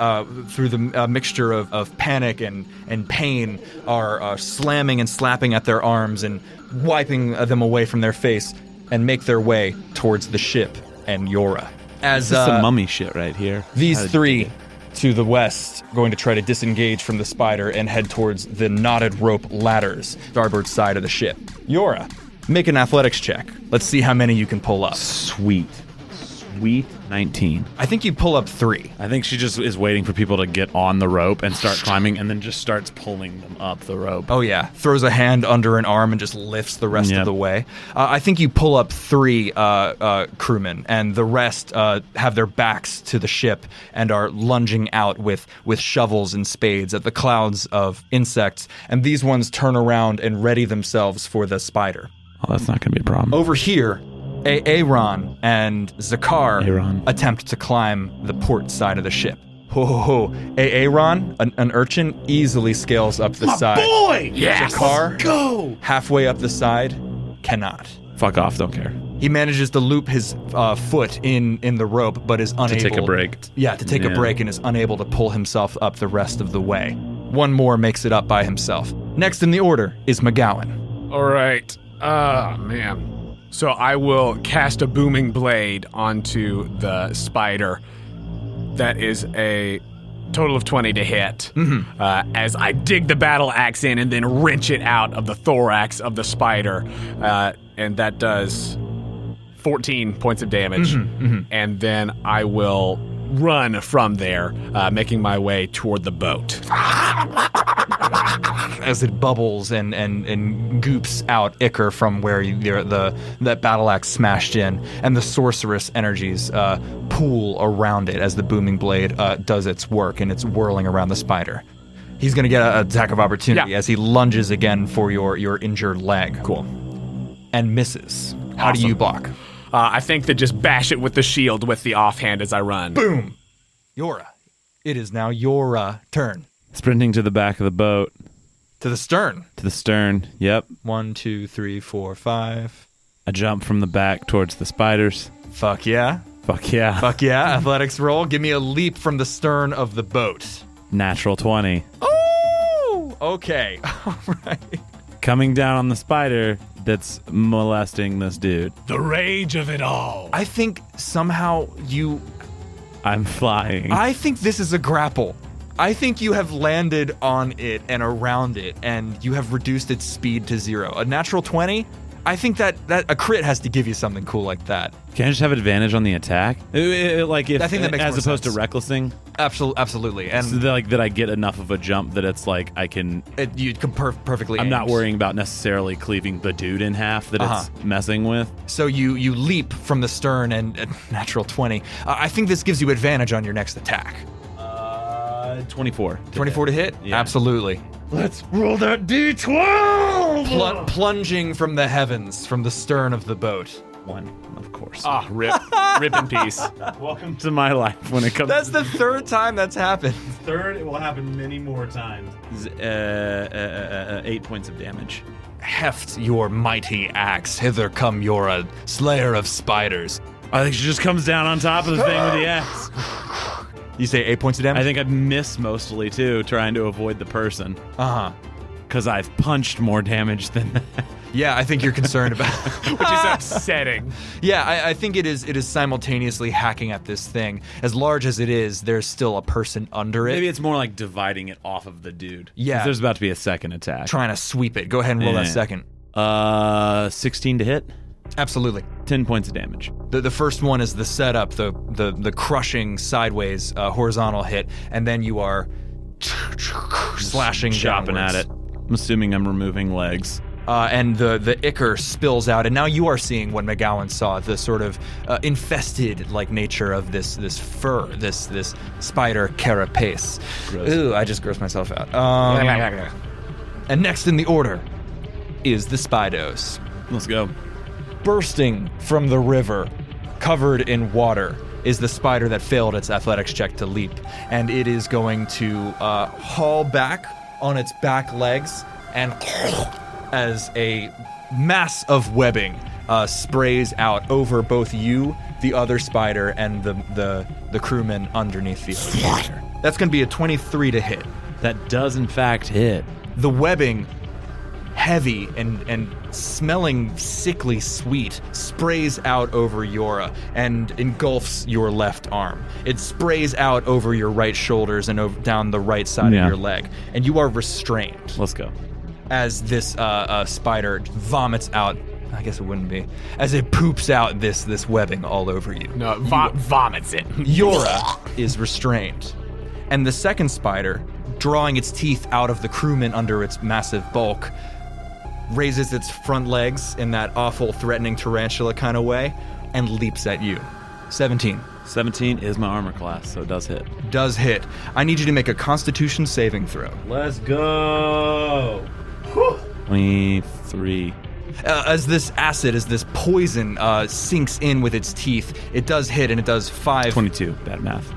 through the mixture of panic and pain, are slamming and slapping at their arms and wiping them away from their face and make their way towards the ship and Jøra. As This is some mummy shit right here. these 3 to the west going to try to disengage from the spider and head towards the knotted rope ladders, starboard side of the ship. Jøra, make an athletics check. Let's see how many you can pull up. Sweet 19. I think you pull up 3. I think she just is waiting for people to get on the rope and start climbing, and then just starts pulling them up the rope. Oh yeah, throws a hand under an arm and just lifts the rest of Yep. the way. I think you pull up 3 crewmen, and the rest have their backs to the ship and are lunging out with shovels and spades at the clouds of insects, and these ones turn around and ready themselves for the spider. Oh, that's not going to be a problem. Over here, Aaron and Zakar Aaron. attempt to climb the port side of the ship. Aaron, an urchin, easily scales up the side. Boy! Yes! Zakar, Go! halfway up the side, cannot. Fuck off, don't care. He manages to loop his foot in the rope, but is unable take a break. Yeah, to take a Yeah. break, and is unable to pull himself up the rest of the way. One more makes it up by himself. Next in the order is MacGowan. All right. Man. So I will cast a booming blade onto the spider. That is a total of 20 to hit. As I dig the battle axe in and then wrench it out of the thorax of the spider. And that does 14 points of damage. And then I will run from there, making my way toward the boat. As it bubbles and goops out ichor from where that battle axe smashed in, and the sorceress energies pool around it as the booming blade does its work, and it's whirling around the spider. He's going to get an attack of opportunity as he lunges again for your injured leg. Cool. And misses. How do you block? I think that just bash it with the shield with the offhand as I run. Boom! Jøra. It is now your turn. Sprinting to the back of the boat. To the stern. To the stern. Yep. 1, 2, 3, 4, 5. A jump from the back towards the spiders. Fuck yeah. Fuck yeah. Fuck yeah. Athletics roll. Give me a leap from the stern of the boat. Natural 20. Oh! Okay. All right. Coming down on the spider that's molesting this dude. The rage of it all. I think somehow I'm flying. I think this is a grapple. I think you have landed on it and around it, and you have reduced its speed to 0. A natural 20? I think that a crit has to give you something cool like that. Can I just have advantage on the attack? Like if I think that makes as more opposed sense. to recklessing? Absolutely. And So that I get enough of a jump that it's like I can... you can perfectly I'm not aimed. worrying about necessarily cleaving the dude in half that it's messing with. So you leap from the stern and natural 20. I think this gives you advantage on your next attack. 24. 24 to hit? Yeah. Absolutely. Let's roll that D12! plunging from the heavens, from the stern of the boat. 1, of course. Ah, rip in peace. Welcome to my life when it comes That's to the third time that's happened. third. It will happen many more times. 8 points of damage. Heft your mighty axe. Hither come Jøra, slayer of spiders. I think she just comes down on top of the thing with the axe. You say 8 points of damage? I think I'd miss mostly, too, trying to avoid the person. Uh-huh. Because I've punched more damage than that. Yeah, I think you're concerned about Which is upsetting. Yeah, I think it is simultaneously hacking at this thing. As large as it is, there's still a person under it. Maybe it's more like dividing it off of the dude. 'Cause Yeah. there's about to be a second attack. Trying to sweep it. Go ahead and roll that Yeah. second. 16 to hit. Absolutely. 10 points of damage. The first one is the setup, the crushing sideways horizontal hit, and then you are slashing Chopping downwards. at it. I'm assuming I'm removing legs. And the ichor spills out, and now you are seeing what MacGowan saw, the sort of infested like nature of this fur, this spider carapace. Gross. Ooh, I just grossed myself out. And next in the order is the Spidos. Let's go. Bursting from the river, covered in water, is the spider that failed its athletics check to leap, and it is going to haul back on its back legs and as a mass of webbing sprays out over both you, the other spider, and the crewman underneath the other spider. That's going to be a 23 to hit. That does, in fact, hit. The webbing, heavy and smelling sickly sweet, sprays out over Jøra and engulfs your left arm. It sprays out over your right shoulders and down the right side of your leg, and you are restrained. Let's go. As this spider vomits out, I guess it wouldn't be, as it poops out this webbing all over you. No, vomits it. Jøra is restrained. And the second spider, drawing its teeth out of the crewman under its massive bulk, raises its front legs in that awful, threatening tarantula kind of way, and leaps at you. 17. 17 is my armor class, so it does hit. Does hit. I need you to make a Constitution saving throw. Let's go. 23. As this poison sinks in with its teeth, it does hit, and it does 22. Bad math.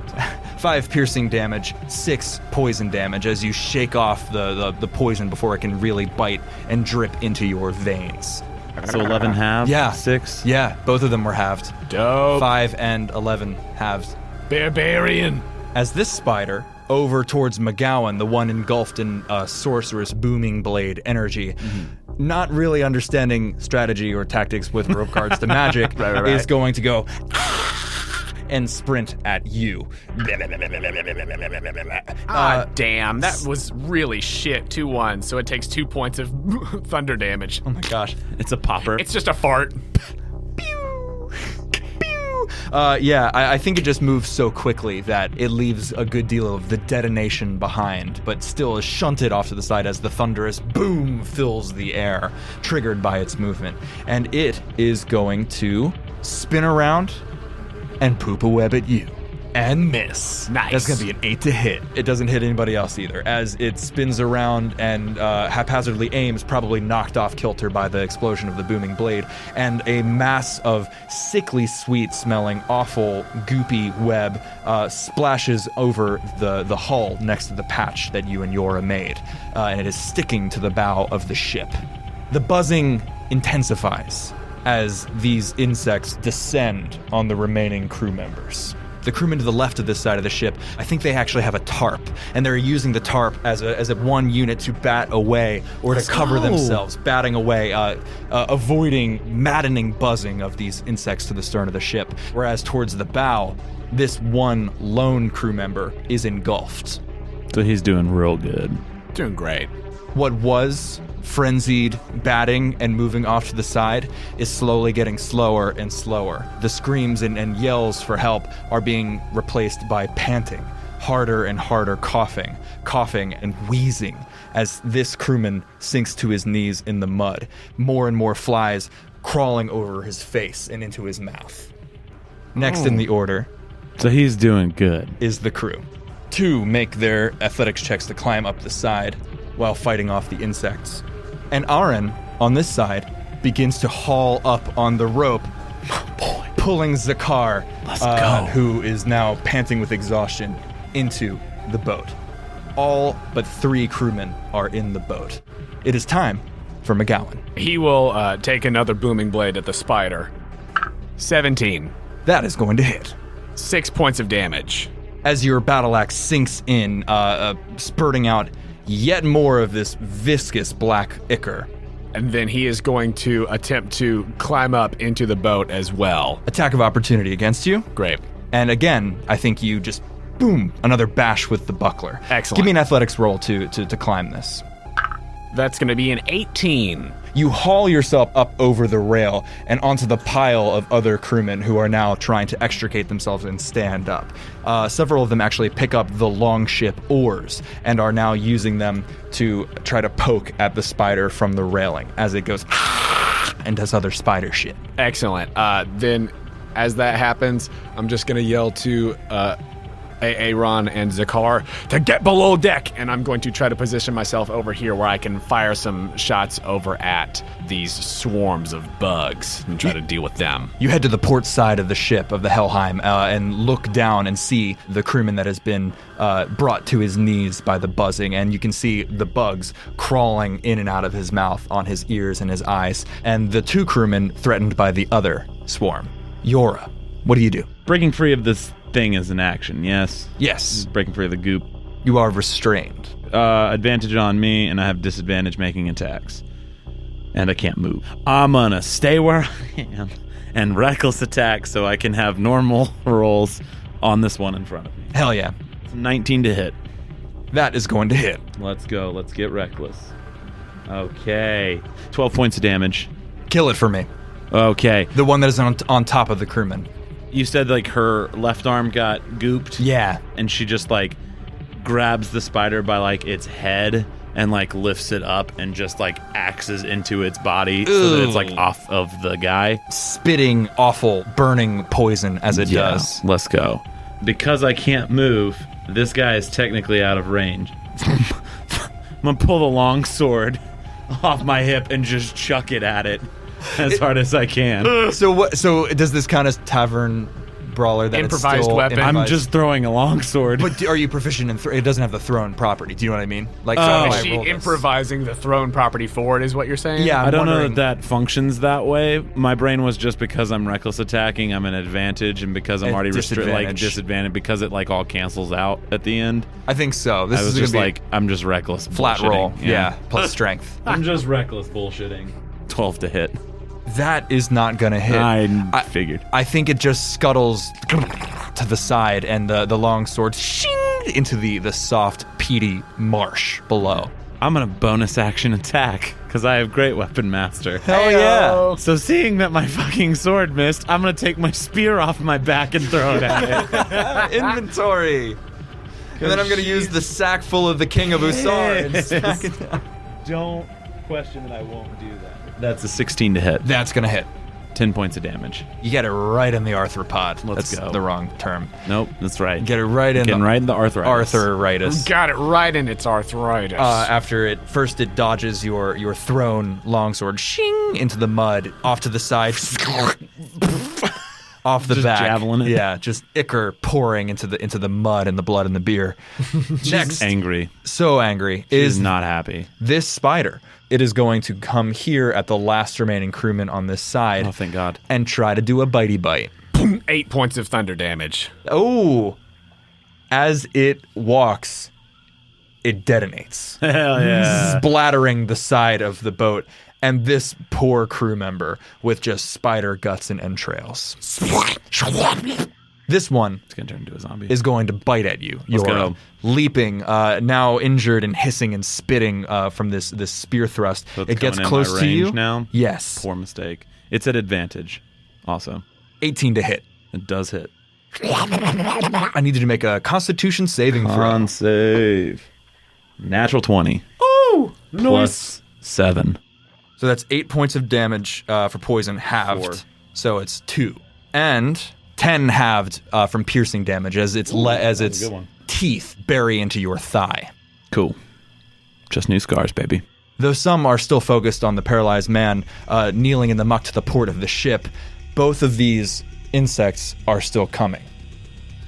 5 piercing damage, 6 poison damage as you shake off the poison before it can really bite and drip into your veins. So 11 halved? Yeah. 6? Yeah, both of them were halved. Dope. 5 and 11 halved. Barbarian. As this spider, over towards MacGowan, the one engulfed in sorceress booming blade energy, not really understanding strategy or tactics with rope cards to magic, Right. is going to go and sprint at you. Damn, that was really shit. 2-1, so it takes 2 points of thunder damage. Oh my gosh. It's a popper. It's just a fart. I think it just moves so quickly that it leaves a good deal of the detonation behind, but still is shunted off to the side as the thunderous boom fills the air, triggered by its movement. And it is going to spin around and poop a web at you. And miss. Nice. That's going to be an 8 to hit. It doesn't hit anybody else either, as it spins around and haphazardly aims, probably knocked off kilter by the explosion of the booming blade, and a mass of sickly sweet smelling, awful, goopy web splashes over the hull next to the patch that you and Jøra made, and it is sticking to the bow of the ship. The buzzing intensifies as these insects descend on the remaining crew members. The crewmen to the left of this side of the ship, I think they actually have a tarp, and they're using the tarp as a one unit to bat away or to cover themselves, batting away, avoiding maddening buzzing of these insects to the stern of the ship. Whereas towards the bow, this one lone crew member is engulfed. So he's doing real good. Doing great. What was frenzied batting and moving off to the side is slowly getting slower and slower. The screams and yells for help are being replaced by panting, harder and harder coughing and wheezing as this crewman sinks to his knees in the mud, more and more flies crawling over his face and into his mouth. Next in the order So he's doing good. is the crew. 2 make their athletics checks to climb up the side while fighting off the insects. And Aaron, on this side, begins to haul up on the rope, pulling Zakar, who is now panting with exhaustion, into the boat. All but 3 crewmen are in the boat. It is time for MacGowan. He will take another booming blade at the spider. 17. That is going to hit. 6 points of damage. As your battle axe sinks in, spurting out yet more of this viscous black ichor. And then he is going to attempt to climb up into the boat as well. Attack of opportunity against you. Great. And again, I think you just, boom, another bash with the buckler. Excellent. Give me an athletics roll to climb this. That's going to be an 18. You haul yourself up over the rail and onto the pile of other crewmen who are now trying to extricate themselves and stand up. Several of them actually pick up the longship oars and are now using them to try to poke at the spider from the railing as it goes and does other spider shit. Excellent. Then, as that happens, I'm just going to yell to Aaron and Zakar to get below deck, and I'm going to try to position myself over here where I can fire some shots over at these swarms of bugs and try to deal with them. You head to the port side of the ship of the Helheim and look down and see the crewman that has been brought to his knees by the buzzing, and you can see the bugs crawling in and out of his mouth, on his ears and his eyes, and the 2 crewmen threatened by the other swarm. Jøra, what do you do? Breaking free of this thing is an action, yes? Yes. Breaking free of the goop. You are restrained. Advantage on me, and I have disadvantage making attacks. And I can't move. I'm gonna stay where I am and reckless attack so I can have normal rolls on this one in front of me. Hell yeah. 19 to hit. That is going to hit. Let's go. Let's get reckless. Okay. 12 points of damage. Kill it for me. Okay. The one that is on top of the crewman. You said, like, her left arm got gooped? Yeah. And she just, like, grabs the spider by, like, its head and, like, lifts it up and just, like, axes into its body so that it's, like, off of the guy. Spitting awful, burning poison as it does. Let's go. Because I can't move, this guy is technically out of range. I'm gonna pull the long sword off my hip and just chuck it at it as hard as I can. So does this kind of tavern brawler that Improvised it's still weapon? I'm just throwing a long sword. But are you proficient in it doesn't have the thrown property. Do you know what I mean? Like, Is she improvising the thrown property forward is what you're saying? Yeah, I don't know that functions that way. My brain was just because I'm reckless attacking, I'm an advantage, and because I'm already disadvantaged because it like all cancels out at the end. I think so. This I was is just gonna be like, I'm just reckless. flat bullshitting. roll. Yeah, plus strength. I'm just reckless bullshitting. 12 to hit. That is not gonna hit. I figured. I think it just scuttles to the side, and the long sword shing into the soft, peaty marsh below. I'm gonna bonus action attack because I have great weapon master. Hell yeah! So seeing that my fucking sword missed, I'm gonna take my spear off my back and throw it at it. Inventory. And then I'm gonna use the sack full of the King of Usar and smack it down. Don't question that I won't do that. That's a 16 to hit. That's gonna hit. 10 points of damage. You get it right in the arthropod. Let's That's go. the wrong term. Nope, that's right. Get it right in Getting right in the arthritis. arthritis. Got it right in its arthritis. After it dodges your thrown longsword, shing into the mud, off to the side, off the Just back. javelin it. Yeah, just ichor pouring into the mud and the blood and the beer. Next, Angry. so angry, Is is not happy. this spider. It is going to come here at the last remaining crewman on this side. Oh, thank God. And try to do a bitey bite. 8 points of thunder damage. Oh, as it walks, it detonates. Hell yeah. Splattering the side of the boat, and this poor crew member with just spider guts and entrails. This one It's gonna turn into a zombie. is going to bite at you. Let's You're go. leaping, now injured and hissing and spitting from this spear thrust. So it's it gets coming in close my to you range now? Yes. Poor mistake. It's at advantage. Also, 18 to hit. it does hit. I need you to make a Constitution saving throw. On save. Natural 20. Ooh, Plus 7. So that's 8 points of damage for poison halved. 4. So it's 2. And 10 halved from piercing damage as its a good one. teeth bury into your thigh. Cool. Just new scars, baby. Though some are still focused on the paralyzed man kneeling in the muck to the port of the ship, both of these insects are still coming.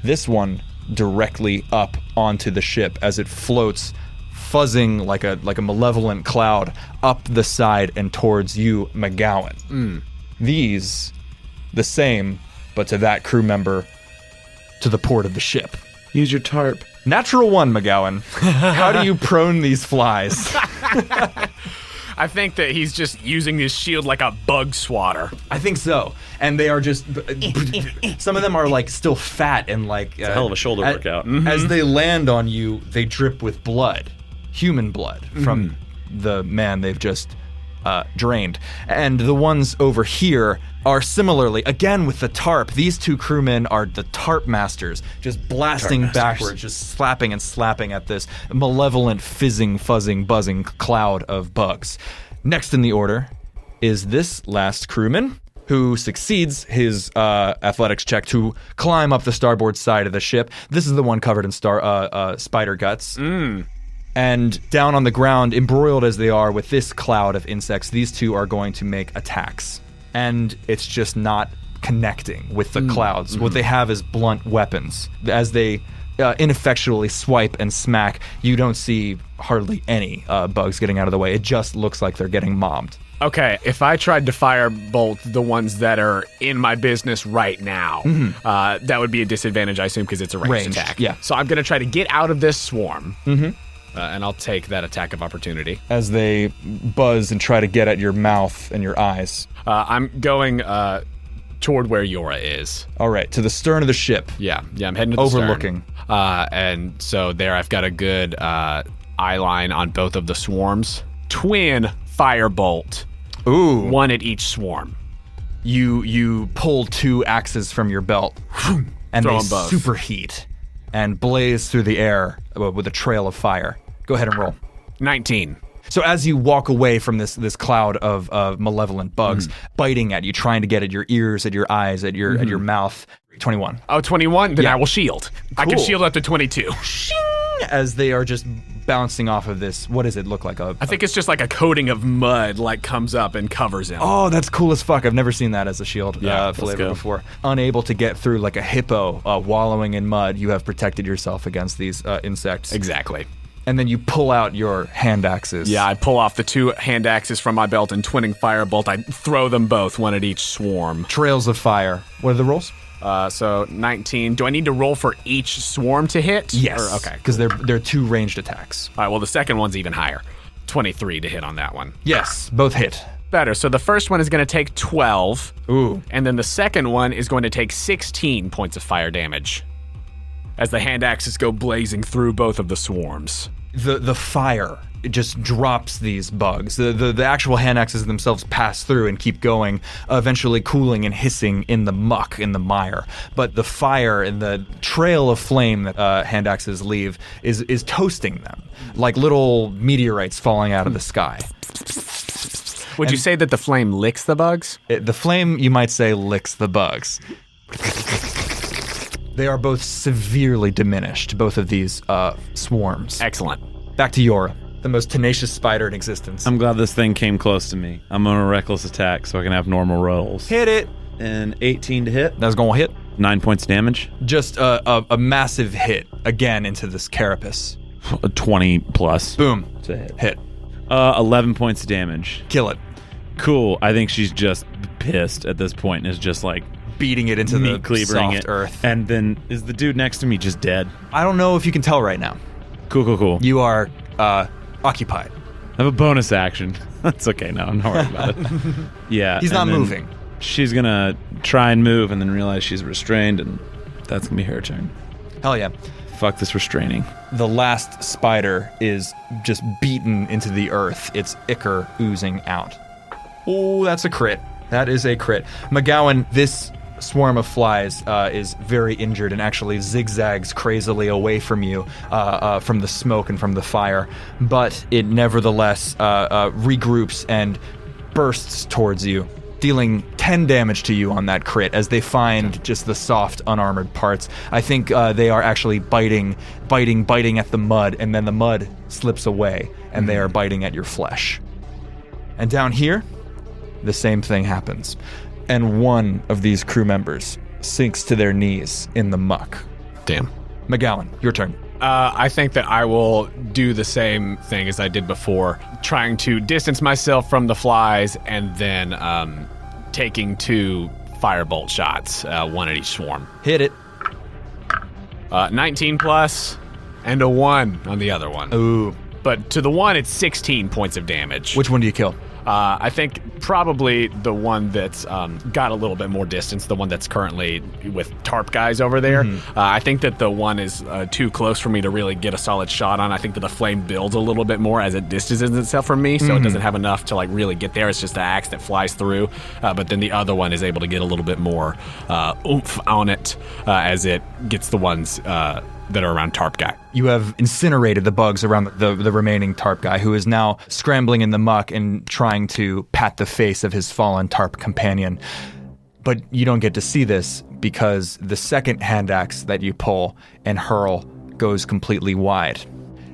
This one directly up onto the ship as it floats, fuzzing like a malevolent cloud up the side and towards you, MacGowan. These, the same, but to that crew member, to the port of the ship. Use your tarp. Natural 1, MacGowan. How do you prone these flies? I think that he's just using his shield like a bug swatter. I think so. And they are just... some of them are like still fat and like... It's a hell of a shoulder workout. As they land on you, they drip with blood. Human blood from the man they've just drained. And the ones over here are similarly, again with the tarp, these two crewmen are the tarp masters, just blasting backwards, just slapping and slapping at this malevolent, fizzing, fuzzing, buzzing cloud of bugs. Next in the order is this last crewman, who succeeds his athletics check to climb up the starboard side of the ship. This is the one covered in spider guts. And down on the ground, embroiled as they are with this cloud of insects, these two are going to make attacks. And it's just not connecting with the clouds. What they have is blunt weapons. As they ineffectually swipe and smack, you don't see hardly any bugs getting out of the way. It just looks like they're getting mobbed. Okay, if I tried to firebolt the ones that are in my business right now, that would be a disadvantage, I assume, because it's a ranged attack. Yeah. So I'm going to try to get out of this swarm. And I'll take that attack of opportunity. As they buzz and try to get at your mouth and your eyes. I'm going toward where Jøra is. All right, to the stern of the ship. Yeah, I'm heading to the overlooking. Stern. And so there I've got a good eye line on both of the swarms. Twin firebolt. Ooh. One at each swarm. You pull 2 axes from your belt, and Throw they 'em both. superheat and blaze through the air with a trail of fire. Go ahead and roll. 19. So as you walk away from this cloud of malevolent bugs biting at you, trying to get at your ears, at your eyes, at your mouth, 21. Oh, 21? Then Yeah. I will shield. I can Cool. shield up to 22. As they are just bouncing off of this, what does it look like? I think it's just like a coating of mud like comes up and covers him. Oh, that's cool as fuck. I've never seen that as a shield let's flavor go. before. Unable to get through like a hippo wallowing in mud, you have protected yourself against these insects. Exactly. And then you pull out your hand axes. Yeah, I pull off the 2 hand axes from my belt and twinning firebolt. I throw them both, one at each swarm. Trails of fire. What are the rolls? So 19. Do I need to roll for each swarm to hit? Yes. Or- okay. Because they're 2 ranged attacks. All right, well, the second one's even higher. 23 to hit on that one. Yes, both hit. Better. So the first one is going to take 12. Ooh. And then the second one is going to take 16 points of fire damage as the hand axes go blazing through both of the swarms. The fire, it just drops these bugs. The actual hand axes themselves pass through and keep going, eventually cooling and hissing in the muck, in the mire. But the fire and the trail of flame that hand axes leave is toasting them, like little meteorites falling out of the sky. Would you say that the flame licks the bugs? The flame, you might say, licks the bugs. They are both severely diminished, both of these swarms. Excellent. Back to Jøra, the most tenacious spider in existence. I'm glad this thing came close to me. I'm on a reckless attack so I can have normal rolls. Hit it. And 18 to hit. That's going to hit. 9 points damage. Just a massive hit, again, into this carapace. 20 plus. Boom. To hit. Hit. 11 points of damage. Kill it. Cool. I think she's just pissed at this point and is just like Beating it into meat the cleavering soft it. earth. And then is the dude next to me just dead? I don't know if you can tell right now. Cool. You are occupied. I have a bonus action. That's okay. No, I'm not worried about it. Yeah. He's and not then moving. She's going to try and move and then realize she's restrained, and that's going to be her turn. Hell yeah. Fuck this restraining. The last spider is just beaten into the earth, its ichor oozing out. Oh, that's a crit. That is a crit. MacGowan, this swarm of flies is very injured and actually zigzags crazily away from you, from the smoke and from the fire, but it nevertheless regroups and bursts towards you. dealing 10 damage to you on that crit as they find just the soft, unarmored parts. I think they are actually biting at the mud, and then the mud slips away, and they are biting at your flesh. And down here, the same thing happens. And one of these crew members sinks to their knees in the muck. Damn. MacGowan, your turn. I think that I will do the same thing as I did before, trying to distance myself from the flies and then taking 2 firebolt shots, 1 at each swarm. Hit it. 19 plus and a 1 on the other one. Ooh. But to the one, it's 16 points of damage. Which one do you kill? I think probably the one that's got a little bit more distance, the one that's currently with tarp guys over there. I think that the one is too close for me to really get a solid shot on. I think that the flame builds a little bit more as it distances itself from me, so it doesn't have enough to like really get there. It's just the axe that flies through. But then the other one is able to get a little bit more oomph on it as it gets the ones that are around tarp guy. You have incinerated the bugs around the remaining tarp guy, who is now scrambling in the muck and trying to pat the face of his fallen tarp companion. But you don't get to see this because the second hand axe that you pull and hurl goes completely wide,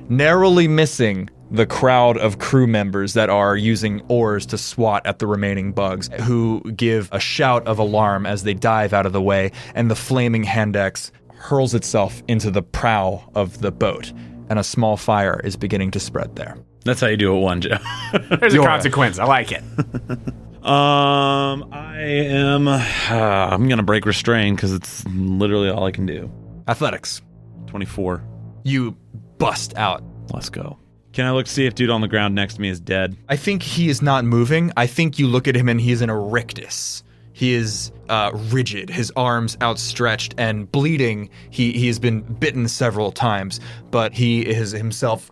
narrowly missing the crowd of crew members that are using oars to swat at the remaining bugs, who give a shout of alarm as they dive out of the way, and the flaming hand axe hurls itself into the prow of the boat, and a small fire is beginning to spread there. That's how you do it, one, Joe. There's a consequence. I like it. I'm gonna break restrain because it's literally all I can do. Athletics. 24. You bust out. Let's go. Can I look to see if dude on the ground next to me is dead? I think he is not moving. I think you look at him and he's in a rictus. He is rigid, his arms outstretched and bleeding. He has been bitten several times, but he is himself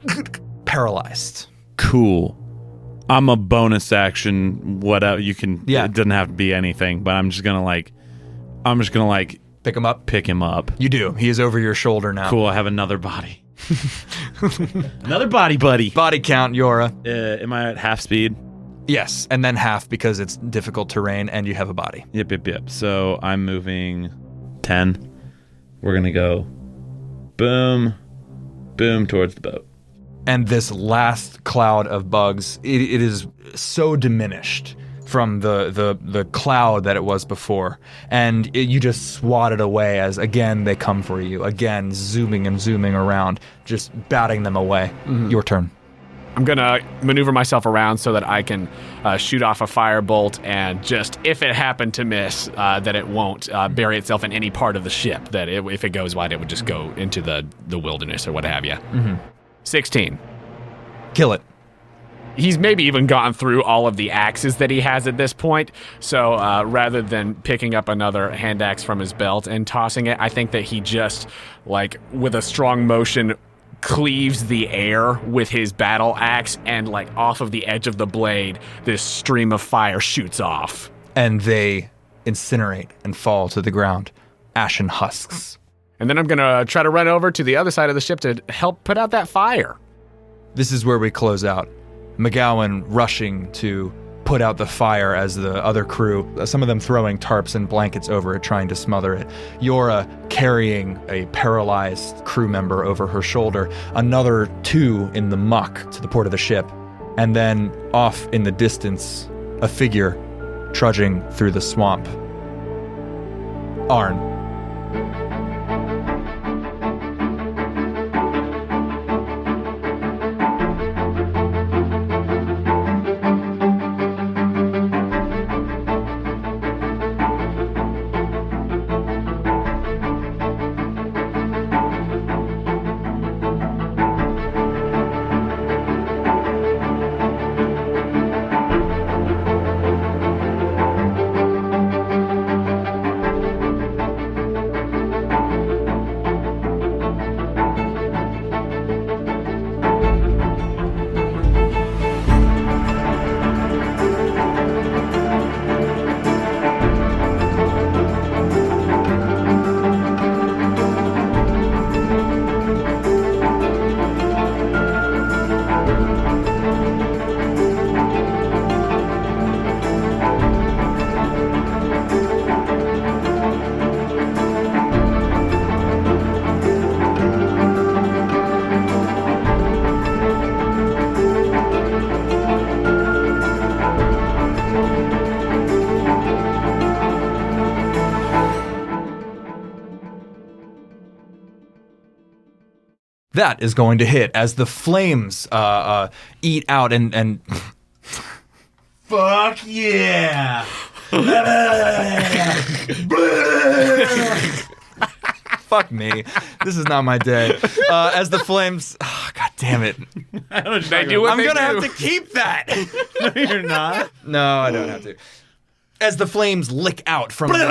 paralyzed. Cool. I'm a bonus action. Whatever you can. Yeah. It doesn't have to be anything, but I'm just gonna Pick him up. pick him up. You do. He is over your shoulder now. Cool. I have another body. Another body, buddy. Body count, Jøra. Am I at half speed? Yes, and then half because it's difficult terrain and you have a body. Yep. So I'm moving 10. We're going to go boom, boom towards the boat. And this last cloud of bugs, it is so diminished from the cloud that it was before. And you just swat it away as, again, they come for you. Again, zooming around, just batting them away. Your turn. I'm going to maneuver myself around so that I can shoot off a firebolt and just, if it happened to miss, that it won't bury itself in any part of the ship, that if it goes wide, it would just go into the wilderness or what have you. 16. Kill it. He's maybe even gotten through all of the axes that he has at this point, so rather than picking up another hand axe from his belt and tossing it, I think that he just, like, with a strong motion, cleaves the air with his battle axe, and like off of the edge of the blade, this stream of fire shoots off. And they incinerate and fall to the ground, ashen husks. And then I'm going to try to run over to the other side of the ship to help put out that fire. This is where we close out. MacGowan rushing to put out the fire as the other crew, some of them throwing tarps and blankets over it, trying to smother it. Jøra carrying a paralyzed crew member over her shoulder, another 2 in the muck to the port of the ship, and then off in the distance, a figure trudging through the swamp. Arn. That is going to hit as the flames eat out and fuck yeah. Fuck me. This is not my day. As the flames... Oh, God damn it. They do what I'm they going to do. have to keep that. No, you're not. No, I don't have to. As the flames lick out from this...